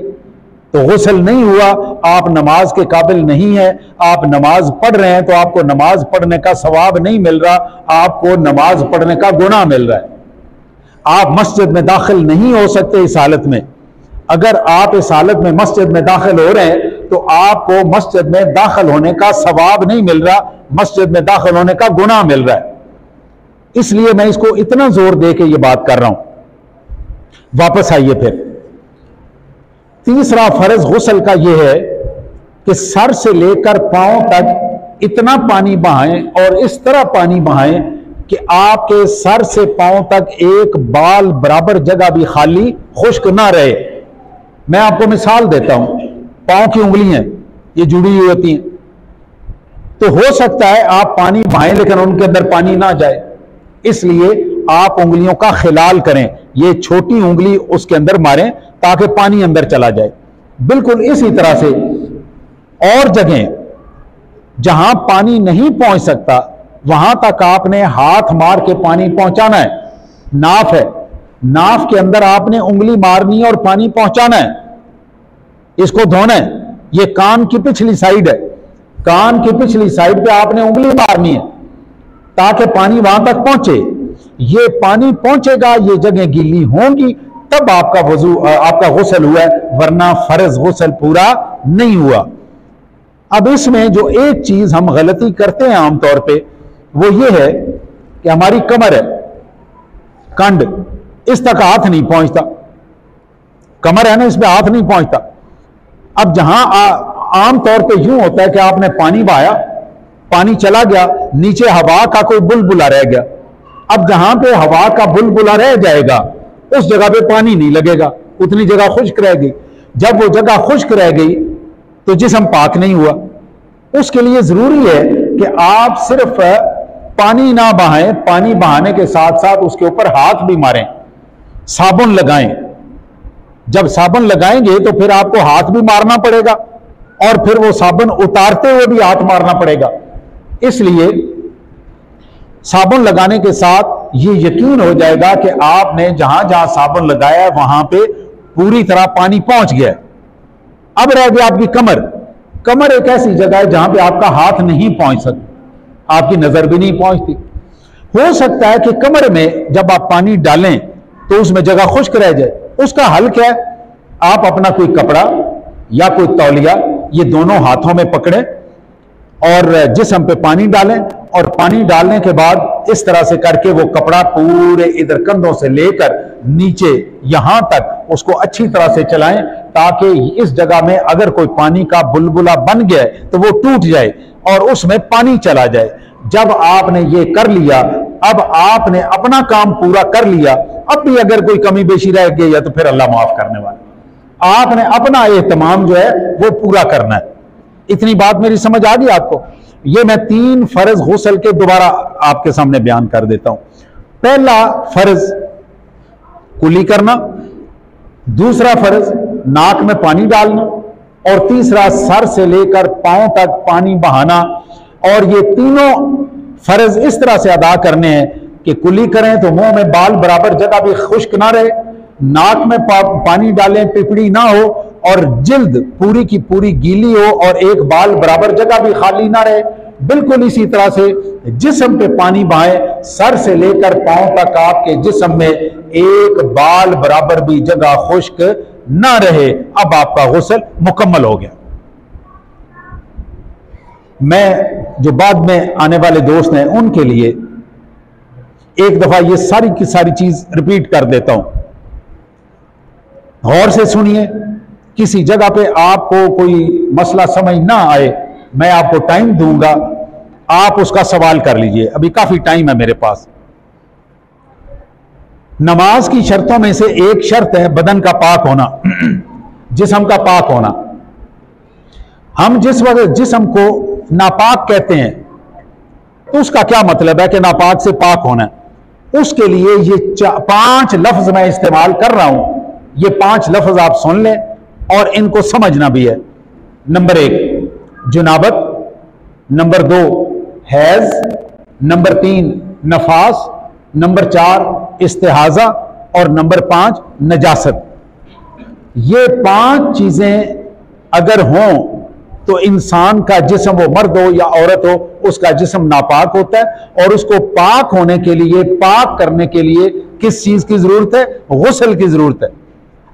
तो गुस्ल नहीं हुआ, आप नमाज के काबिल नहीं है। आप नमाज पढ़ रहे हैं तो आपको नमाज पढ़ने का सवाब नहीं मिल रहा, आपको नमाज पढ़ने का गुनाह मिल रहा है। आप मस्जिद में दाखिल नहीं हो सकते इस हालत में। अगर आप इस हालत में मस्जिद में दाखिल हो रहे हैं तो आपको मस्जिद में दाखिल होने का सवाब नहीं मिल रहा, मस्जिद में दाखिल होने का गुनाह मिल रहा है। इसलिए मैं इसको इतना जोर दे के ये बात कर रहा हूं। वापस आइए फिर, तीसरा फर्ज गुस्ल का यह है कि सर से लेकर पांव तक इतना पानी बहाएं और इस तरह पानी बहाएं कि आपके सर से पांव तक एक बाल बराबर जगह भी खाली खुश्क ना रहे। मैं आपको मिसाल देता हूं, पांव की उंगलियां ये जुड़ी हुई होती हैं, तो हो सकता है आप पानी बहाएं लेकिन उनके अंदर पानी ना जाए, इसलिए आप उंगलियों का खिलाल करें, ये छोटी उंगली उसके अंदर मारें ताकि पानी अंदर चला जाए। बिल्कुल इसी तरह से और जगह जहां पानी नहीं पहुंच सकता वहां तक आपने हाथ मार के पानी पहुंचाना है। नाफ है, नाफ के अंदर आपने उंगली मारनी है और पानी पहुंचाना है, इसको धोना है। ये कान की पिछली साइड है, कान की पिछली साइड पे आपने उंगली मारनी है ताकि पानी वहां तक पहुंचे। ये पानी पहुंचेगा, ये जगह गीली होंगी, तब आपका वजू, आपका गुस्ल हुआ है, वरना फर्ज गुस्ल पूरा नहीं हुआ। अब इसमें जो एक चीज हम गलती करते हैं आमतौर पे, वो ये है कि हमारी कमर है, कंड इस तक हाथ नहीं पहुंचता, कमर है ना, इसमें हाथ नहीं पहुंचता। अब जहां आमतौर पे यूं होता है कि आपने पानी बहाया, पानी चला गया, नीचे हवा का कोई बुलबुला रह गया। अब जहां पे हवा का बुलबुला रह जाएगा उस जगह पे पानी नहीं लगेगा, उतनी जगह खुश्क रह गई। जब वो जगह खुश्क रह गई तो जिस्म पाक नहीं हुआ। उसके लिए जरूरी है कि आप सिर्फ पानी ना बहाएं, पानी बहाने के साथ साथ उसके ऊपर हाथ भी मारें, साबुन लगाएं। जब साबुन लगाएंगे तो फिर आपको हाथ भी मारना पड़ेगा और फिर वो साबुन उतारते हुए भी हाथ मारना पड़ेगा। इसलिए साबुन लगाने के साथ ये यकीन हो जाएगा कि आपने जहां जहां साबुन लगाया है वहां पे पूरी तरह पानी पहुंच गया है। अब रह गया आपकी कमर। कमर एक ऐसी जगह है जहां पे आपका हाथ नहीं पहुंच सकता, आपकी नजर भी नहीं पहुंचती। हो सकता है कि कमर में जब आप पानी डालें तो उसमें जगह खुश्क रह जाए। उसका हल क्या है? आप अपना कोई कपड़ा या कोई तौलिया ये दोनों हाथों में पकड़ें और जिस्म पे पानी डालें, और पानी डालने के बाद इस तरह से करके वो कपड़ा पूरे इधर कंधों से लेकर नीचे यहां तक उसको अच्छी तरह से चलाएं ताकि इस जगह में अगर कोई पानी का बुलबुला बन गया तो वो टूट जाए और उसमें पानी चला जाए। जब आपने ये कर लिया, अब आपने अपना काम पूरा कर लिया। अब भी अगर कोई कमी बेशी रह गई है तो फिर अल्लाह माफ करने वाला। आपने अपना एहतमाम जो है वो पूरा करना है। इतनी बात मेरी समझ आ गई आपको? ये मैं 3 फर्ज गुस्ल के दोबारा आपके सामने बयान कर देता हूं। पहला फर्ज कुली करना, दूसरा फर्ज नाक में पानी डालना, और तीसरा सर से लेकर पांव तक पानी बहाना। और ये तीनों फर्ज इस तरह से अदा करने हैं कि कुली करें तो मुंह में बाल बराबर जगह भी खुश्क ना रहे, नाक में पानी डालें पिपड़ी ना हो, और जिल्द पूरी की पूरी गीली हो और एक बाल बराबर जगह भी खाली ना रहे। बिल्कुल इसी तरह से जिस्म पे पानी बहाएं, सर से लेकर पांव तक आपके जिस्म में एक बाल बराबर भी जगह खुश्क ना रहे। अब आपका गुस्ल मुकम्मल हो गया। मैं जो बाद में आने वाले दोस्त हैं उनके लिए एक दफा ये सारी की सारी चीज रिपीट कर देता हूं, गौर से सुनिए। किसी जगह पे आपको कोई मसला समझ ना आए, मैं आपको टाइम दूंगा, आप उसका सवाल कर लीजिए। अभी काफी टाइम है मेरे पास। नमाज की शर्तों में से एक शर्त है बदन का पाक होना, जिस्म का पाक होना। हम जिस वक्त जिस्म को नापाक कहते हैं तो उसका क्या मतलब है कि नापाक से पाक होना है? उसके लिए ये 5 लफ्ज मैं इस्तेमाल कर रहा हूं। ये 5 लफ्ज आप सुन लें और इनको समझना भी है। नंबर 1 जुनाबत, नंबर 2 हैज, नंबर 3 नफास, नंबर 4 इस्तिहाजा, और नंबर 5 नजासत। ये 5 चीजें अगर हों तो इंसान का जिस्म, वो मर्द हो या औरत हो, उसका जिस्म नापाक होता है। और उसको पाक होने के लिए, पाक करने के लिए किस चीज की जरूरत है? गुस्ल की जरूरत है।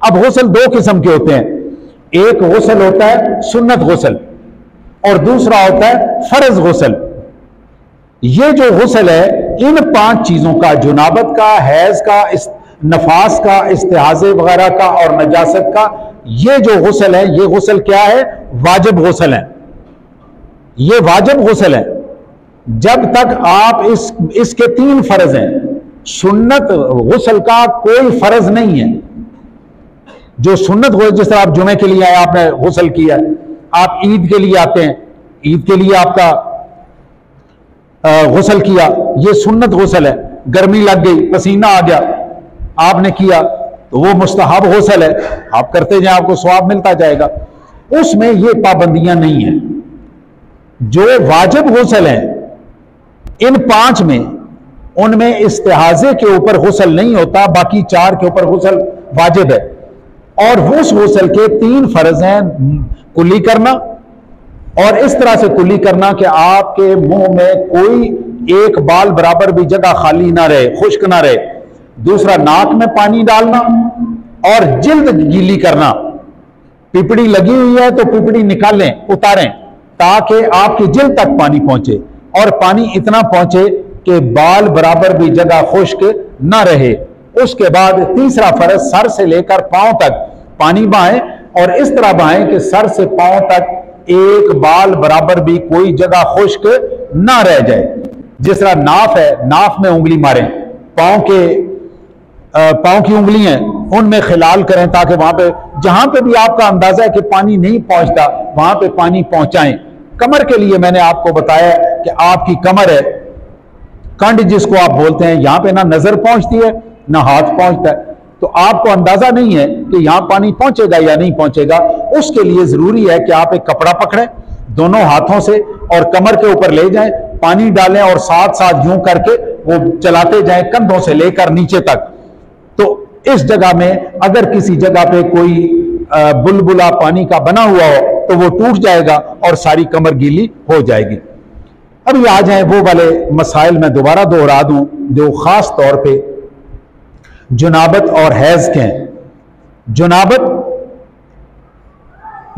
अब गुस्ल 2 किस्म के होते हैं। एक गुस्ल होता है सुन्नत गुस्ल और दूसरा होता है फर्ज गुस्ल। ये जो गुस्ल है इन 5 चीजों का, जुनाबत का, हैज का, नफास का, इस्तिहाजे वगैरह का और नजासत का, ये जो गुस्ल है, ये गुस्ल क्या है? वाजिब गुस्ल है। ये वाजिब गुस्ल है। जब तक आप इसके 3 फर्ज हैं। सुन्नत गुस्ल का कोई फर्ज नहीं है। जो सुन्नत गुस्ल, जिस तरह आप जुमे के लिए आए, आपने गुस्ल किया, आप ईद के लिए आते हैं, ईद के लिए आपका गुस्ल किया, ये सुन्नत गुस्ल है। गर्मी लग गई, पसीना आ गया, आपने किया, तो वो मुस्तहब गुस्ल है, आप करते जाए, आपको सवाब मिलता जाएगा। उसमें ये पाबंदियां नहीं है। जो वाजिब गुस्ल है इन 5 में उनमें इस्तिहाजे के ऊपर गुस्ल नहीं होता, बाकी 4 के ऊपर गुस्ल वाजिब है। और उस गुस्ल के 3 फर्ज हैं, कुली करना, और इस तरह से कुली करना कि आपके मुंह में कोई एक बाल बराबर भी जगह खाली ना रहे, खुश्क ना रहे। दूसरा, नाक में पानी डालना, और जिल्द गीली करना। पिपड़ी लगी हुई है तो पिपड़ी निकालें, उतारें, ताकि आपकी जिल्द तक पानी पहुंचे, और पानी इतना पहुंचे कि बाल बराबर भी जगह खुश्क ना रहे। उसके बाद तीसरा फर्ज, सर से लेकर पांव तक पानी बहाएं, और इस तरह बहाएं कि सर से पांव तक एक बाल बराबर भी कोई जगह खुश्क ना रह जाए। जिस तरह नाफ है, नाफ में उंगली मारें, पांव की उंगलियां उनमें खिलाल करें, ताकि वहां पे जहां पे भी आपका अंदाजा है कि पानी नहीं पहुंचता वहां पे पानी पहुंचाएं। कमर के लिए मैंने आपको बताया कि आपकी कमर है, कंड जिसको आप बोलते हैं, यहां पे ना नजर पहुंचती है ना हाथ पहुंचता है, तो आपको अंदाजा नहीं है कि यहां पानी पहुंचेगा या नहीं पहुंचेगा। उसके लिए जरूरी है कि आप एक कपड़ा पकड़ें दोनों हाथों से और कमर के ऊपर ले जाएं, पानी डालें और साथ साथ यूं करके वो चलाते जाएं कंधों से लेकर नीचे तक। तो इस जगह में अगर किसी जगह पे कोई बुलबुला पानी का बना हुआ हो तो वो टूट जाएगा और सारी कमर गीली हो जाएगी। अभी आ जाए वो वाले मसाइल मैं दोबारा दोहरा दूं जो खास तौर पे जुनाबत और हैज के हैं। जुनाबत,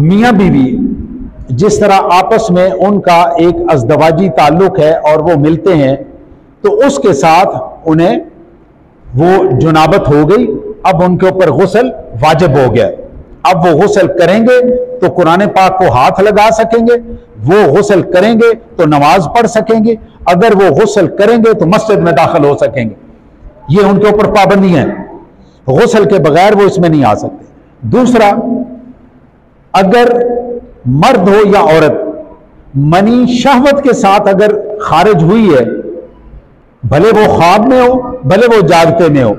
मियां बीवी जिस तरह आपस में उनका एक अज़दवाजी ताल्लुक है और वो मिलते हैं, तो उसके साथ उन्हें वो जुनाबत हो गई। अब उनके ऊपर गुस्ल वाजिब हो गया। अब वो गुस्ल करेंगे तो कुरान पाक को हाथ लगा सकेंगे, वो गुस्ल करेंगे तो नमाज पढ़ सकेंगे, अगर वो गुस्ल करेंगे तो मस्जिद में दाखिल हो सकेंगे। ये उनके ऊपर पाबंदी है, गुस्ल के बगैर वो इसमें नहीं आ सकते। दूसरा, अगर मर्द हो या औरत मनी शहवत के साथ अगर खारिज हुई है, भले वो ख्वाब में हो भले वो जागते में हो,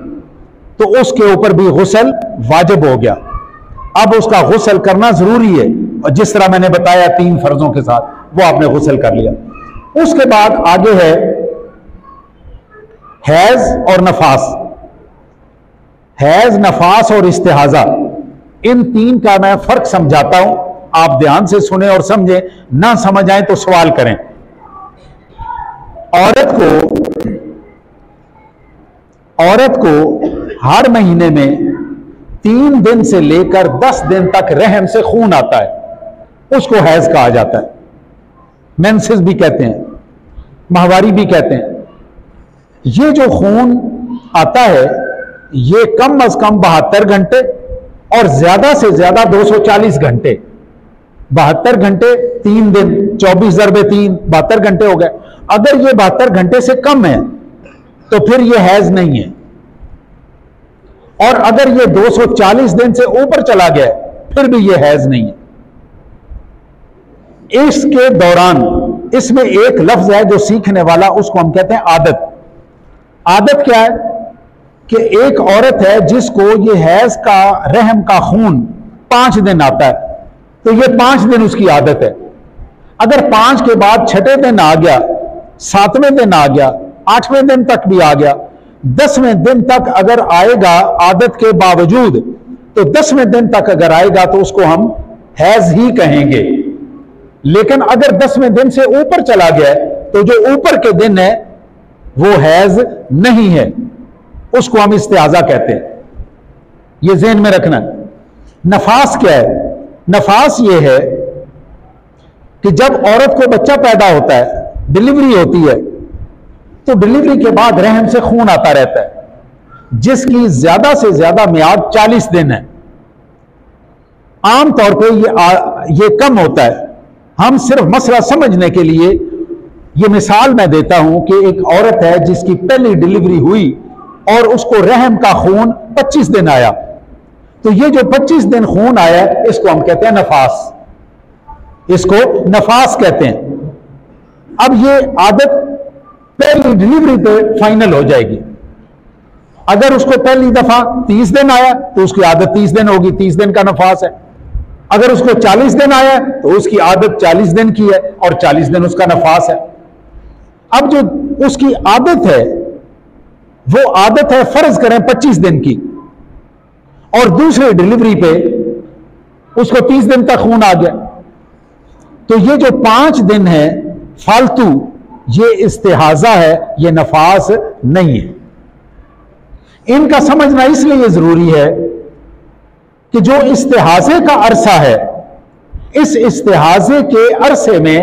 तो उसके ऊपर भी गुस्ल वाजिब हो गया। अब उसका गुस्ल करना जरूरी है, और जिस तरह मैंने बताया 3 फर्जों के साथ वो आपने गुस्ल कर लिया। उसके बाद आगे है हैज और नफास। हैज, नफास और इस्तिहाजा, इन 3 का मैं फर्क समझाता हूं, आप ध्यान से सुने और समझें, ना समझ आए तो सवाल करें। औरत को हर महीने में 3 दिन से लेकर 10 दिन तक रहम से खून आता है, उसको हैज कहा जाता है। मेंसेस भी कहते हैं, माहवारी भी कहते हैं। ये जो खून आता है ये कम अज कम 72 घंटे और ज्यादा से ज्यादा 240 घंटे। 72 घंटे 3 दिन, 24 ज़रबे 3, 72 घंटे हो गए। अगर ये 72 घंटे से कम है तो फिर ये हैज नहीं है, और अगर ये 240 दिन से ऊपर चला गया फिर भी ये हैज नहीं है। इसके दौरान इसमें एक लफ्ज है जो सीखने वाला, उसको हम कहते हैं आदत। आदत क्या है कि एक औरत है जिसको ये हैज का, रहम का खून 5 दिन आता है, तो ये 5 दिन उसकी आदत है। अगर 5 के बाद 6ठे दिन आ गया, 7वें दिन आ गया, 8वें दिन तक भी आ गया, 10वें दिन तक अगर आएगा आदत के बावजूद, तो 10वें दिन तक अगर आएगा तो उसको हम हैज ही कहेंगे। लेकिन अगर 10वें दिन से ऊपर चला गया तो जो ऊपर के दिन है वो हैज नहीं है, उसको हम इस्तिहाजा कहते हैं। ये ज़हन में रखना। नफास क्या है? नफास ये है कि जब औरत को बच्चा पैदा होता है, डिलीवरी होती है, तो डिलीवरी के बाद रहम से खून आता रहता है, जिसकी ज्यादा से ज्यादा मियाद 40 दिन है। आमतौर पर ये कम होता है। हम सिर्फ मसला समझने के लिए ये मिसाल मैं देता हूं कि एक औरत है जिसकी पहली डिलीवरी हुई और उसको रहम का खून 25 दिन आया, तो ये जो 25 दिन खून आया इसको हम कहते हैं नफास। इसको नफास कहते हैं। अब ये आदत पहली डिलीवरी पे फाइनल हो जाएगी। अगर उसको पहली दफा 30 दिन आया तो उसकी आदत 30 दिन होगी, 30 दिन का नफास है। अगर उसको 40 दिन आया तो उसकी आदत 40 दिन की है और 40 दिन उसका नफास है। अब जो उसकी आदत है वो आदत है फर्ज करें 25 दिन की, और दूसरी डिलीवरी पे उसको 30 दिन तक खून आ गया, तो ये जो 5 दिन है फालतू, ये इस्तिहाजा है, ये नफास नहीं है। इनका समझना इसलिए जरूरी है कि जो इस्तिहाजे का अरसा है, इस इस्तिहाजे के अरसे में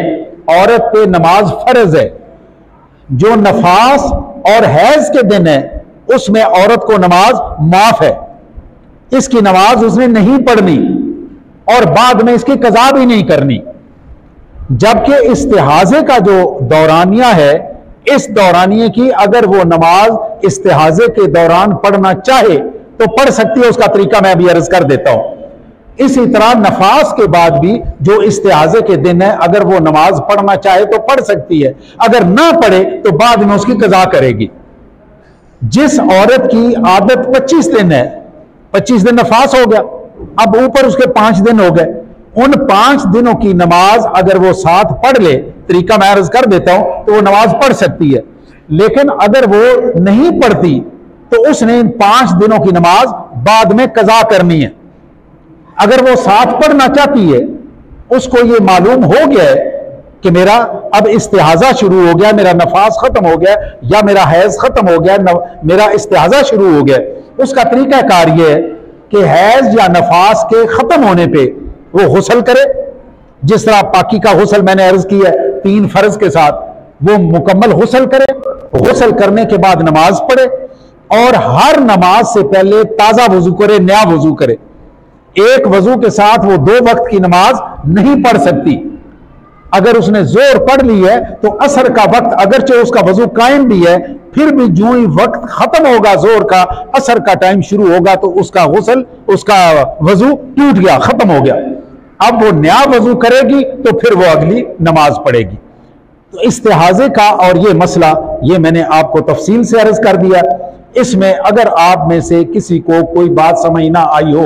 औरत पे नमाज फर्ज है। जो नफास और हैज के दिन है उसमें औरत को नमाज माफ है, इसकी नमाज उसने नहीं पढ़नी और बाद में इसकी कज़ा भी नहीं करनी। जबकि इस्तिहाजे का जो दौरानिया है, इस दौरानिये की अगर वो नमाज इस्तिहाजे के दौरान पढ़ना चाहे तो पढ़ सकती है। उसका तरीका मैं अभी अर्ज कर देता हूं। इसी तरह नफास के बाद भी जो इस्तिहाजे के दिन है, अगर वो नमाज पढ़ना चाहे तो पढ़ सकती है, अगर ना पढ़े तो बाद में उसकी कज़ा करेगी। जिस औरत की आदत 25 दिन है, 25 दिन नफास हो गया, अब ऊपर उसके 5 दिन हो गए, उन 5 दिनों की नमाज अगर वो साथ पढ़ ले, तरीका मैं अर्ज कर देता हूं, तो वो नमाज पढ़ सकती है। लेकिन अगर वो नहीं पढ़ती तो उसने इन 5 दिनों की नमाज बाद में कज़ा करनी है। अगर वो साथ पढ़ना चाहती है, उसको ये मालूम हो गया है कि मेरा अब इस्तिहाजा शुरू हो गया, मेरा नफास खत्म हो गया या मेरा हैज खत्म हो गया, मेरा इस्तिहाजा शुरू हो गया, उसका तरीका कार ये है कि हैज या नफास के खत्म होने पे वो गुस्ल करे। जिस तरह पाकी का गुस्ल मैंने अर्ज किया है 3 फर्ज के साथ, वो मुकम्मल गुस्ल करे, गुस्ल करने के बाद नमाज पढ़े और हर नमाज से पहले ताजा वजू करे, नया वजू करे। एक वजू के साथ वो 2 वक्त की नमाज नहीं पढ़ सकती। अगर उसने जोर पढ़ ली है तो असर का वक्त अगरचे उसका वजू कायम भी है, फिर भी जो ही वक्त खत्म होगा जोर का, असर का टाइम शुरू होगा तो उसका गुस्ल, उसका वजू टूट गया, खत्म हो गया। अब वो नया वजू करेगी तो फिर वो अगली नमाज पढ़ेगी। तो इस्तिहाजे का और ये मसला, ये मैंने आपको तफसील से अर्ज कर दिया। इसमें अगर आप में से किसी को कोई बात समझ ना आई हो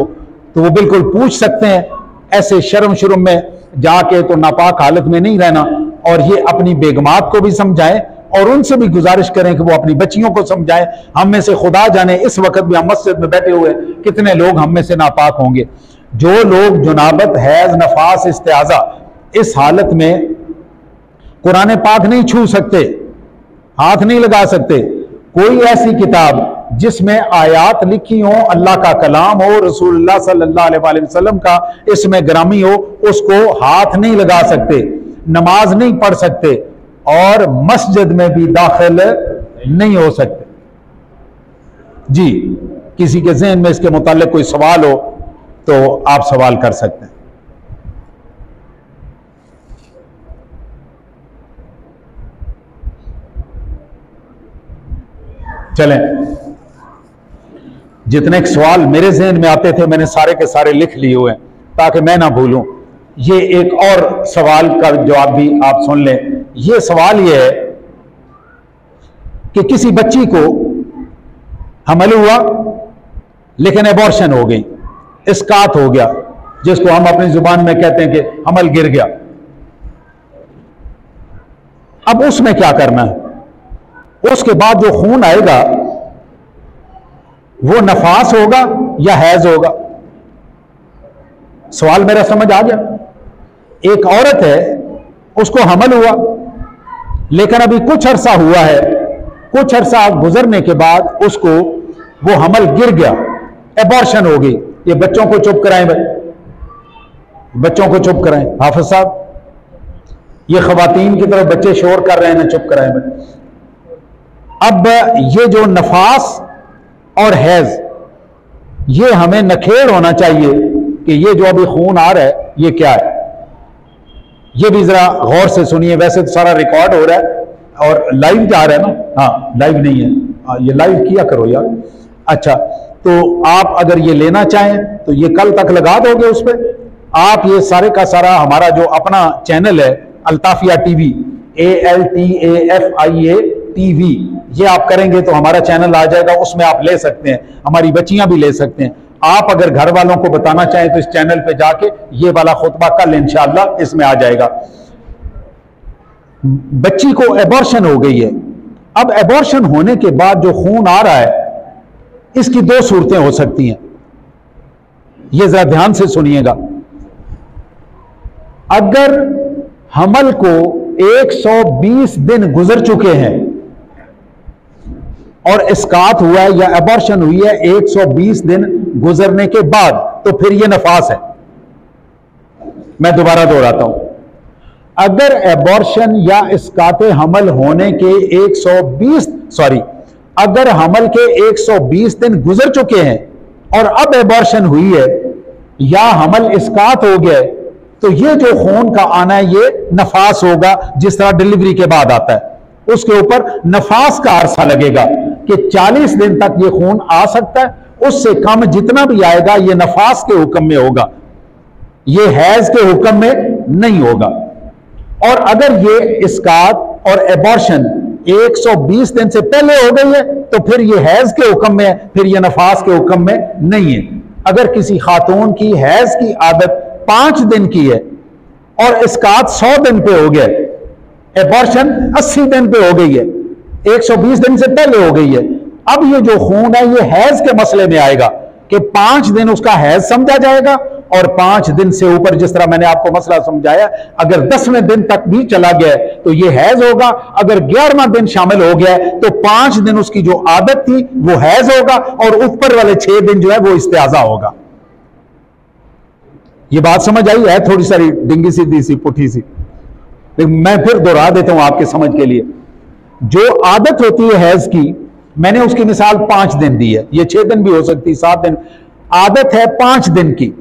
तो वो बिल्कुल पूछ सकते हैं। ऐसे शर्म शुर्म में जाके तो नापाक हालत में नहीं रहना, और ये अपनी बेगमात को भी समझाएं और उनसे भी गुजारिश करें कि वो अपनी बच्चियों को समझाएं। हम में से खुदा जाने इस वक्त भी हम मस्जिद में बैठे हुए कितने लोग हम में से नापाक होंगे। जो लोग जुनाबत, हैज, नफास, इस्तिहाजा इस हालत में कुरान पाक नहीं छू सकते, हाथ नहीं लगा सकते, कोई ऐसी किताब जिसमें आयात लिखी हो, अल्लाह का कलाम हो, रसूलुल्लाह सल्लल्लाहु अलैहि वसल्लम का इसमें ग्रामी हो, उसको हाथ नहीं लगा सकते, नमाज नहीं पढ़ सकते और मस्जिद में भी दाखिल नहीं हो सकते। जी, किसी के ज़हन में इसके मुताल्लिक कोई सवाल हो तो आप सवाल कर सकते हैं। चलें, जितने सवाल मेरे जहन में आते थे मैंने सारे के सारे लिख लिए हुए हैं ताकि मैं ना भूलूं। ये एक और सवाल का जवाब भी आप सुन लें। ये सवाल ये है कि किसी बच्ची को हमल हुआ लेकिन एबॉर्शन हो गई, इसकात हो गया, जिसको हम अपनी जुबान में कहते हैं कि हमल गिर गया। अब उसमें क्या करना है? उसके बाद जो खून आएगा वो नफास होगा या हैज होगा? सवाल मेरा समझ आ गया? एक औरत है, उसको हमल हुआ लेकिन अभी कुछ अरसा हुआ है, कुछ अरसा गुजरने के बाद उसको वो हमल गिर गया, एबॉर्शन हो गई। ये बच्चों को चुप कराएं भाई, बच्चों को चुप कराएं। हाफिज साहब, ये खवातीन की तरफ बच्चे शोर कर रहे हैं ना, चुप कराएं भाई। अब ये जो नफास और हैज, ये हमें नखेड़ होना चाहिए कि ये जो अभी खून आ रहा है ये क्या है। ये भी जरा गौर से सुनिए। वैसे तो सारा रिकॉर्ड हो रहा है और लाइव जा रहा है ना? हाँ, लाइव नहीं है। ये लाइव किया करो यार। अच्छा, तो आप अगर ये लेना चाहें तो ये कल तक लगा दोगे उस पर। आप ये सारे का सारा हमारा जो अपना चैनल है अल्ताफिया टीवी, ALTAFIA TV, ये आप करेंगे तो हमारा चैनल आ जाएगा, उसमें आप ले सकते हैं, हमारी बच्चियां भी ले सकते हैं। आप अगर घर वालों को बताना चाहें तो इस चैनल पे जाके ये वाला खुतबा कल इंशाअल्लाह इसमें आ जाएगा। बच्ची को एबॉर्शन हो गई है, अब एबॉर्शन होने के बाद जो खून आ रहा है, इसकी दो सूरतें हो सकती हैं, यह जरा ध्यान से सुनिएगा। अगर हमल को 120 दिन गुजर चुके हैं और इस्कात हुआ है या एबॉर्शन हुई है 120 दिन गुजरने के बाद, तो फिर यह नफास है। मैं दोबारा दोहराता हूं, अगर एबॉर्शन या इस्काते हमल होने के अगर हमल के 120 दिन गुजर चुके हैं और अब एबॉर्शन हुई है या हमल इस्कात हो गया, तो ये जो खून का आना है ये नफास होगा, जिस तरह डिलीवरी के बाद आता है। उसके ऊपर नफास का अरसा लगेगा कि 40 दिन तक ये खून आ सकता है, उससे कम जितना भी आएगा ये नफास के हुक्म में होगा, ये हैज के हुक्म में नहीं होगा। और अगर ये इस्कात और एबॉर्शन 120 दिन से पहले हो गई है, तो फिर ये हैज के हुक्म में है, फिर ये नफास के हुक्म में नहीं है। अगर किसी खातून की हैज की आदत 5 दिन की है और इस्कात 100 दिन पे हो गया, एबॉर्शन 80 दिन पे हो गई है, 120 दिन से पहले हो गई है, अब ये जो खून है ये हैज के मसले में आएगा कि 5 दिन उसका हैज समझा जाएगा और 5 दिन से ऊपर, जिस तरह मैंने आपको मसला समझाया, अगर 10वें दिन तक भी चला गया तो ये हैज होगा। अगर 11वां दिन शामिल हो गया तो 5 दिन उसकी जो आदत थी वो हैज होगा और ऊपर वाले 6 दिन जो है वो इस्तिआज़ा होगा। ये बात समझ आई है? थोड़ी सारी डिंगी सीधी सी पुठी सी, मैं फिर दोहरा देता हूं आपके समझ के लिए। जो आदत होती है हैज की, मैंने उसकी मिसाल 5 दिन दी है, ये 6 दिन भी हो सकती, 7 दिन। आदत है 5 दिन की,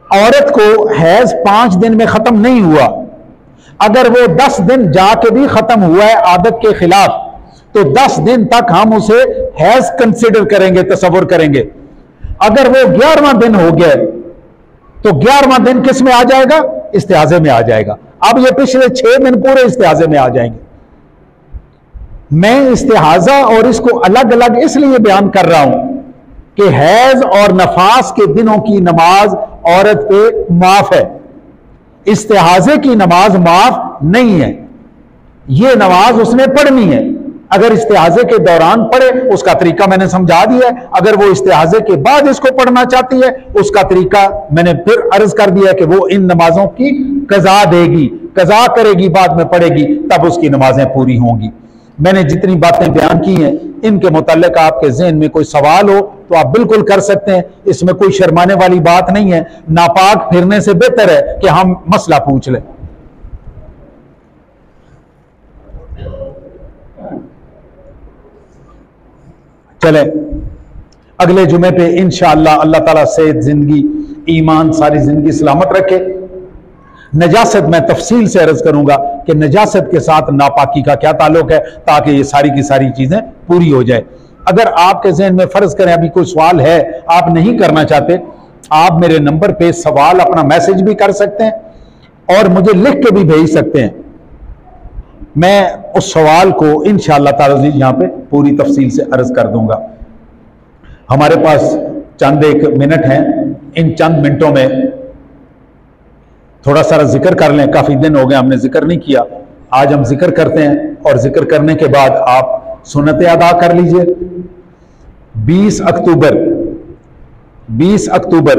औरत को हैज 5 दिन में खत्म नहीं हुआ, अगर वो 10 दिन जाके भी खत्म हुआ है आदत के खिलाफ, तो 10 दिन तक हम उसे हैज कंसिडर करेंगे, तसव्वुर करेंगे। अगर वो 11वां दिन हो गया तो 11वां दिन किस में आ जाएगा? इस्तिआज़े में आ जाएगा। अब ये पिछले 6 दिन पूरे इस्तिआज़े में आ जाएंगे। मैं इस्तिआज़ा और इसको अलग अलग इसलिए बयान कर रहा हूं कि हैज और नफास के दिनों की नमाज औरत पे माफ है, इस्तिआज़े की नमाज माफ नहीं है। यह नमाज उसने पढ़नी है, अगर इस्तिआज़े के दौरान पढ़े उसका तरीका मैंने समझा दिया है, अगर वो इस्तिआज़े के बाद इसको पढ़ना चाहती है उसका तरीका मैंने फिर अर्ज कर दिया कि वो इन नमाजों की कज़ा देगी, कज़ा करेगी, बाद में पढ़ेगी, तब उसकी नमाजें पूरी होंगी। मैंने जितनी बातें बयान की हैं इनके मुताल्लिक आपके ज़हन में कोई सवाल हो तो आप बिल्कुल कर सकते हैं, इसमें कोई शर्माने वाली बात नहीं है। नापाक फिरने से बेहतर है कि हम मसला पूछ लें। चले अगले जुमे पे इंशाअल्लाह अल्लाह ताला सेहत, जिंदगी, ईमान, सारी जिंदगी सलामत रखे। नजासत मैं तफसील से अर्ज करूंगा कि नजासत के साथ नापाकी का क्या ताल्लुक है, ताकि ये सारी की सारी चीजें पूरी हो जाए। अगर आपके जहन में फर्ज करें अभी कोई सवाल है, आप नहीं करना चाहते, आप मेरे नंबर पे सवाल अपना मैसेज भी कर सकते हैं और मुझे लिख के भी भेज सकते हैं। मैं उस सवाल को इंशाअल्लाह ताला यहां पे पूरी तफसील से अर्ज कर दूंगा। हमारे पास चंद एक मिनट हैं, इन चंद मिनटों में थोड़ा सारा जिक्र कर लें। काफी दिन हो गए हमने जिक्र नहीं किया, आज हम जिक्र करते हैं और जिक्र करने के बाद आप सुन्नतें अदा कर लीजिए। 20 अक्टूबर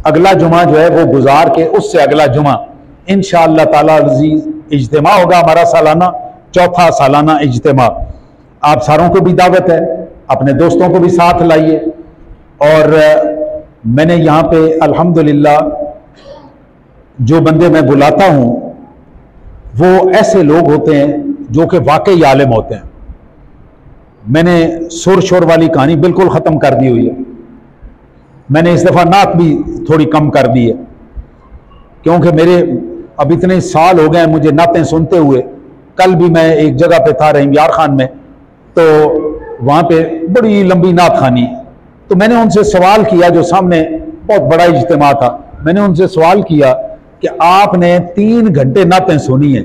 अगला जुमा जो है वो गुजार के उससे अगला जुमा इंशाअल्लाह ताला अज़ीज़ इज्तिमा होगा, हमारा सालाना, चौथा सालाना इज्तिमा। आप सारों को भी दावत है, अपने दोस्तों को भी साथ लाइए। और मैंने यहाँ पे अल्हम्दुलिल्लाह जो बंदे मैं बुलाता हूँ वो ऐसे लोग होते हैं जो कि वाकई आलिम होते हैं। मैंने सुर शोर वाली कहानी बिल्कुल ख़त्म कर दी हुई है। मैंने इस दफ़ा नात भी थोड़ी कम कर दी है, क्योंकि मेरे अब इतने साल हो गए मुझे नातें सुनते हुए। कल भी मैं एक जगह पे था रहीम यार खान में, तो वहाँ पे बड़ी लंबी नात खानी, तो मैंने उनसे सवाल किया, जो सामने बहुत बड़ा इज्तिमा था, मैंने उनसे सवाल किया कि आपने 3 घंटे नातें सुनी है,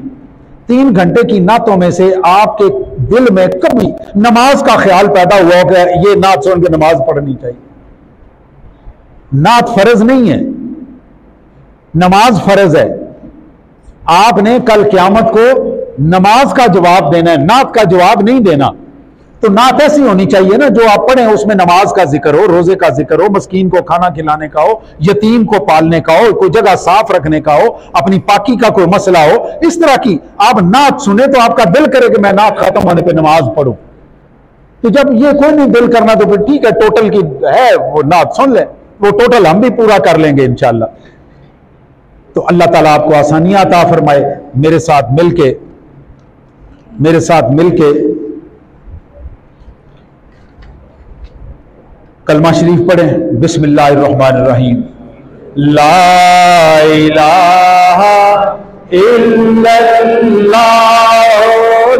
3 घंटे की नातों में से आपके दिल में कभी नमाज का ख्याल पैदा हुआ कि ये नात सुन के नमाज पढ़नी चाहिए? नात फर्ज नहीं है, नमाज फर्ज है। आपने कल क़यामत को नमाज का जवाब देना है, नात का जवाब नहीं देना। तो नात ऐसी होनी चाहिए ना जो आप पढ़ें उसमें नमाज का जिक्र हो, रोजे का जिक्र हो, मस्कीन को खाना खिलाने का हो, यतीम को पालने का हो, कोई जगह साफ रखने का हो, अपनी पाकी का कोई मसला हो, इस तरह की आप नात सुने तो आपका दिल करे कि मैं नात खत्म होने पे नमाज पढ़ूं। तो जब ये कोई नहीं दिल करना तो फिर ठीक है, टोटल की है वो नात सुन ले, वो टोटल हम भी पूरा कर लेंगे इंशाअल्लाह। तो अल्लाह ताला आपको आसानियां अता फरमाए। मेरे साथ मिलके कलमा शरीफ पढ़ें। बिस्मिल्लाहिर्रहमानिर्रहीम। ला इलाहा इल्लल्लाह,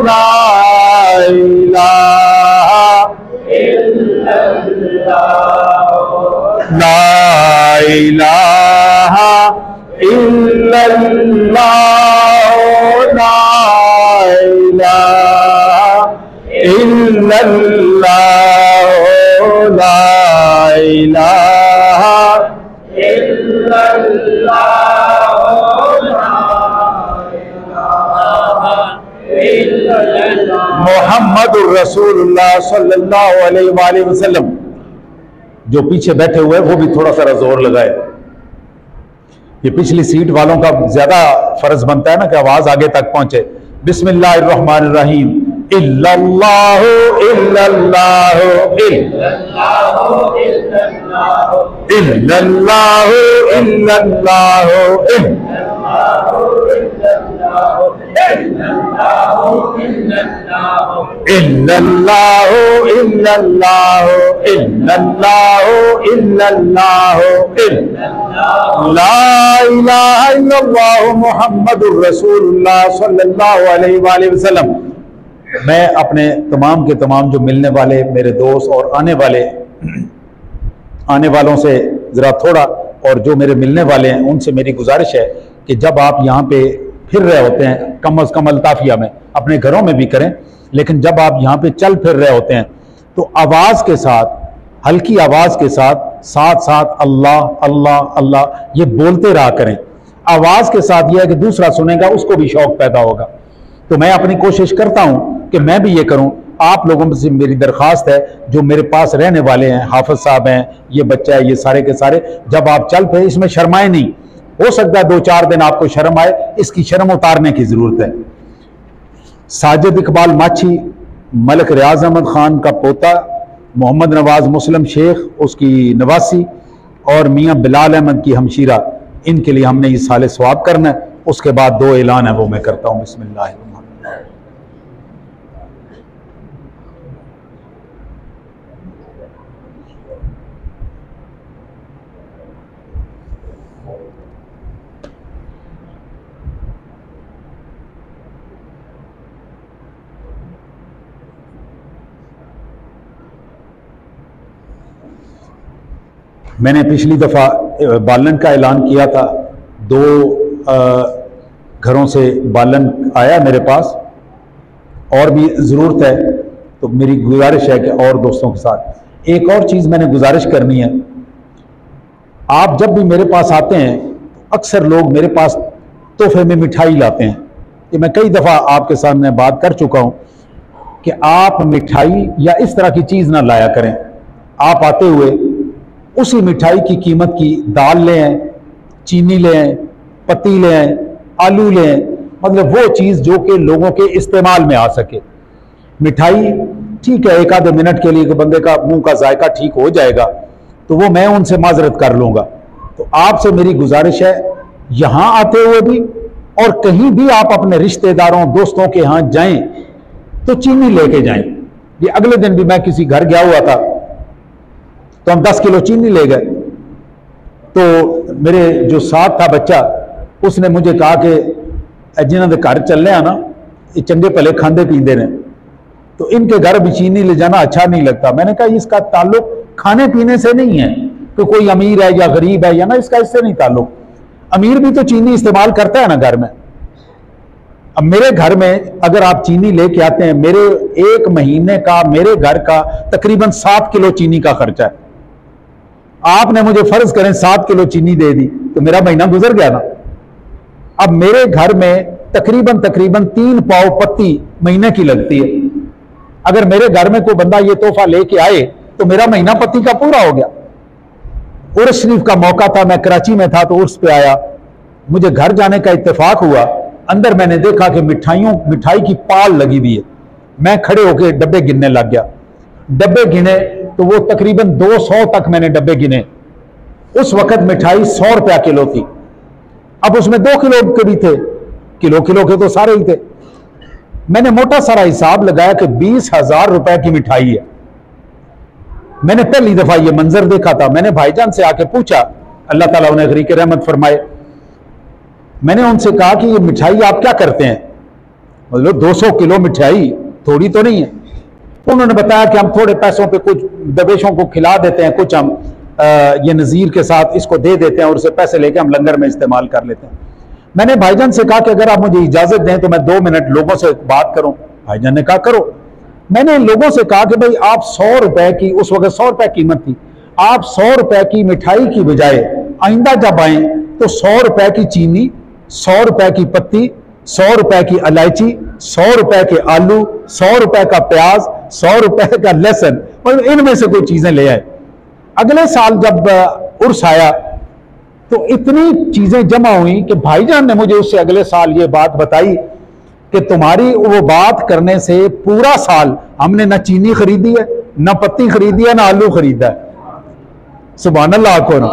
ला इलाहा इल्लल्लाह, ला इलाहा इल्लल्लाह, ला इलाहा इल्लल्लाह, ला इलाहा इल्लल्लाह, मुहम्मदुर रसूलुल्लाह सल्लल्लाहु अलैहि वसल्लम। जो पीछे बैठे हुए वो भी थोड़ा सा जोर लगाए। ये पिछली सीट वालों का ज्यादा फर्ज बनता है ना कि आवाज आगे तक पहुंचे। बिस्मिल्लाहिर्रहमानिर्रहीम। इल्लल्लाहु इल्लल्लाहु इल्लल्लाहु इल्लल्लाहु इल्लल्लाहु इल्लल्लाहु इल्लल्लाहु इल्लल्लाहु इल्लल्लाहु इल्लल्लाहु ला इलाहा इल्लल्लाहु मुहम्मदुर रसूलुल्लाह सल्लल्लाहु अलैहि वसल्लम। मैं अपने तमाम के तमाम जो मिलने वाले मेरे दोस्त और आने वालों से ज़रा थोड़ा, और जो मेरे मिलने वाले हैं उनसे मेरी गुजारिश है कि जब आप यहाँ पे फिर रहे होते हैं, कम अज़ कम अल्ताफिया में, अपने घरों में भी करें, लेकिन जब आप यहाँ पे चल फिर रहे होते हैं तो आवाज़ के साथ, हल्की आवाज़ के साथ साथ अल्लाह अल्लाह अल्लाह ये बोलते रहा करें। आवाज़ के साथ यह है कि दूसरा सुनेगा उसको भी शौक पैदा होगा। तो मैं अपनी कोशिश करता हूँ कि मैं भी ये करूँ। आप लोगों से मेरी दरख्वास्त है, जो मेरे पास रहने वाले हैं, हाफिज साहब हैं, ये बच्चा है, ये सारे के सारे, जब आप चल पे इसमें शर्माए नहीं। हो सकता है 2-4 दिन आपको शर्म आए, इसकी शर्म उतारने की जरूरत है। साजिद इकबाल माछी मलिक रियाज अहमद खान का पोता, मोहम्मद नवाज मुस्लिम शेख उसकी नवासी, और मियाँ बिलाल अहमद की हमशीरा, इनके लिए हमने इस साल सवाब करना है। उसके बाद 2 ऐलान है वो मैं करता हूँ। बिस्मिल्लाह। मैंने पिछली दफ़ा बालन का ऐलान किया था, 2 घरों से बालन आया मेरे पास, और भी ज़रूरत है, तो मेरी गुजारिश है कि और दोस्तों के साथ एक और चीज़ मैंने गुजारिश करनी है। आप जब भी मेरे पास आते हैं, अक्सर लोग मेरे पास तोहफे में मिठाई लाते हैं। कि मैं कई दफ़ा आपके सामने बात कर चुका हूँ कि आप मिठाई या इस तरह की चीज़ ना लाया करें। आप आते हुए उसी मिठाई की कीमत की दाल ले आए, चीनी ले आए, पत्ती ले आए, आलू ले आए, मतलब वो चीज़ जो कि लोगों के इस्तेमाल में आ सके। मिठाई ठीक है, 1 आधे मिनट के लिए बंदे का मुंह का जायका ठीक हो जाएगा, तो वो मैं उनसे माजरत कर लूँगा। तो आपसे मेरी गुजारिश है, यहाँ आते हुए भी और कहीं भी आप अपने रिश्तेदारों दोस्तों के यहाँ जाएं तो चीनी लेके जाएं। ये अगले दिन भी मैं किसी घर गया हुआ था, तो हम 10 किलो चीनी ले गए। तो मेरे जो साथ था बच्चा, उसने मुझे कहा कि जिन्होंने घर चलने ना, ये चंगे भले खांदे पींदे ने, तो इनके घर भी चीनी ले जाना अच्छा नहीं लगता। मैंने कहा इसका ताल्लुक खाने पीने से नहीं है कि कोई अमीर है या गरीब है या ना, इसका इससे नहीं ताल्लुक। अमीर भी तो चीनी इस्तेमाल करता है ना घर में। अब मेरे घर में अगर आप चीनी लेके आते हैं, मेरे 1 महीने का मेरे घर का तकरीबन 7 किलो चीनी का खर्चा है। आपने मुझे फर्ज करें 7 किलो चीनी दे दी तो मेरा महीना गुजर गया ना। अब मेरे घर में तकरीबन 3 पाव पत्ती महीने की लगती है। अगर मेरे घर में कोई बंदा ये तोहफा लेके आए तो मेरा महीना पत्ती का पूरा हो गया। उर्स शरीफ का मौका था, मैं कराची में था तो उर्स पे आया, मुझे घर जाने का इत्तेफाक हुआ। अंदर मैंने देखा कि मिठाई की पाल लगी हुई है। मैं खड़े होकर डब्बे गिनने लग गया। डब्बे गिने तो वो तकरीबन 200 तक मैंने डब्बे गिने। उस वक्त मिठाई 100 रुपया किलो थी। अब उसमें 2 किलो के भी थे, किलो के तो सारे ही थे। मैंने मोटा सारा हिसाब लगाया कि 20,000 रुपए की मिठाई है। मैंने पहली दफा ये मंजर देखा था। मैंने भाईजान से आके पूछा, अल्लाह ताला उन्हें गरीक रहमत फरमाए, मैंने उनसे कहा कि ये मिठाई आप क्या करते हैं? मतलब 200 किलो मिठाई थोड़ी तो नहीं है। उन्होंने बताया कि हम थोड़े पैसों पे कुछ दरवेशों को खिला देते हैं, कुछ हम ये नज़ीर के साथ इसको दे देते हैं और उससे पैसे लेके हम लंगर में इस्तेमाल कर लेते हैं। मैंने भाईजान से कहा कि अगर आप मुझे इजाजत दें तो मैं 2 मिनट लोगों से बात करूं। भाईजान ने कहा करो। मैंने लोगों से कहा कि भाई आप 100 रुपए की, उस वक्त 100 रुपए कीमत थी, आप 100 रुपए की मिठाई की बजाय आइंदा जब आए तो 100 रुपए की चीनी, 100 रुपए की पत्ती, 100 रुपए की इलायची, 100 रुपए के आलू, 100 रुपए का प्याज, 100 रुपए का लहसुन, मतलब इनमें से कोई चीजें ले आए। अगले साल जब उर्स आया तो इतनी चीजें जमा हुई कि भाईजान ने मुझे उससे अगले साल ये बात बताई कि तुम्हारी वो बात करने से पूरा साल हमने ना चीनी खरीदी है, ना पत्ती खरीदी है, ना आलू खरीदा है। सुभान अल्लाह को ना।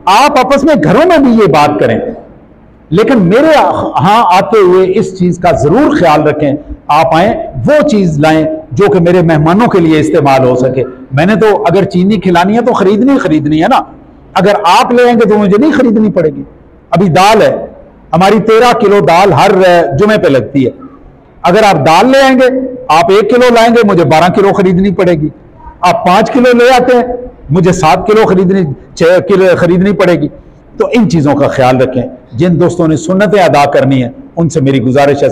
आप आपस में घरों में भी ये बात करें, लेकिन मेरे यहां आते हुए इस चीज का जरूर ख्याल रखें। आप आए वो चीज लाएं जो कि मेरे मेहमानों के लिए इस्तेमाल हो सके। मैंने तो अगर चीनी खिलानी है तो खरीदनी है ना। अगर आप ले आएंगे तो मुझे नहीं खरीदनी पड़ेगी। अभी दाल है, हमारी 13 किलो दाल हर जुमे पे लगती है। अगर आप दाल ले आएंगे, आप 1 किलो लाएंगे, मुझे 12 किलो खरीदनी पड़ेगी। आप 5 किलो ले आते हैं, मुझे 7 किलो खरीदनी पड़ेगी। तो इन चीजों का ख्याल रखें। जिन दोस्तों ने सुन्नतें अदा करनी है उनसे मेरी गुजारिश है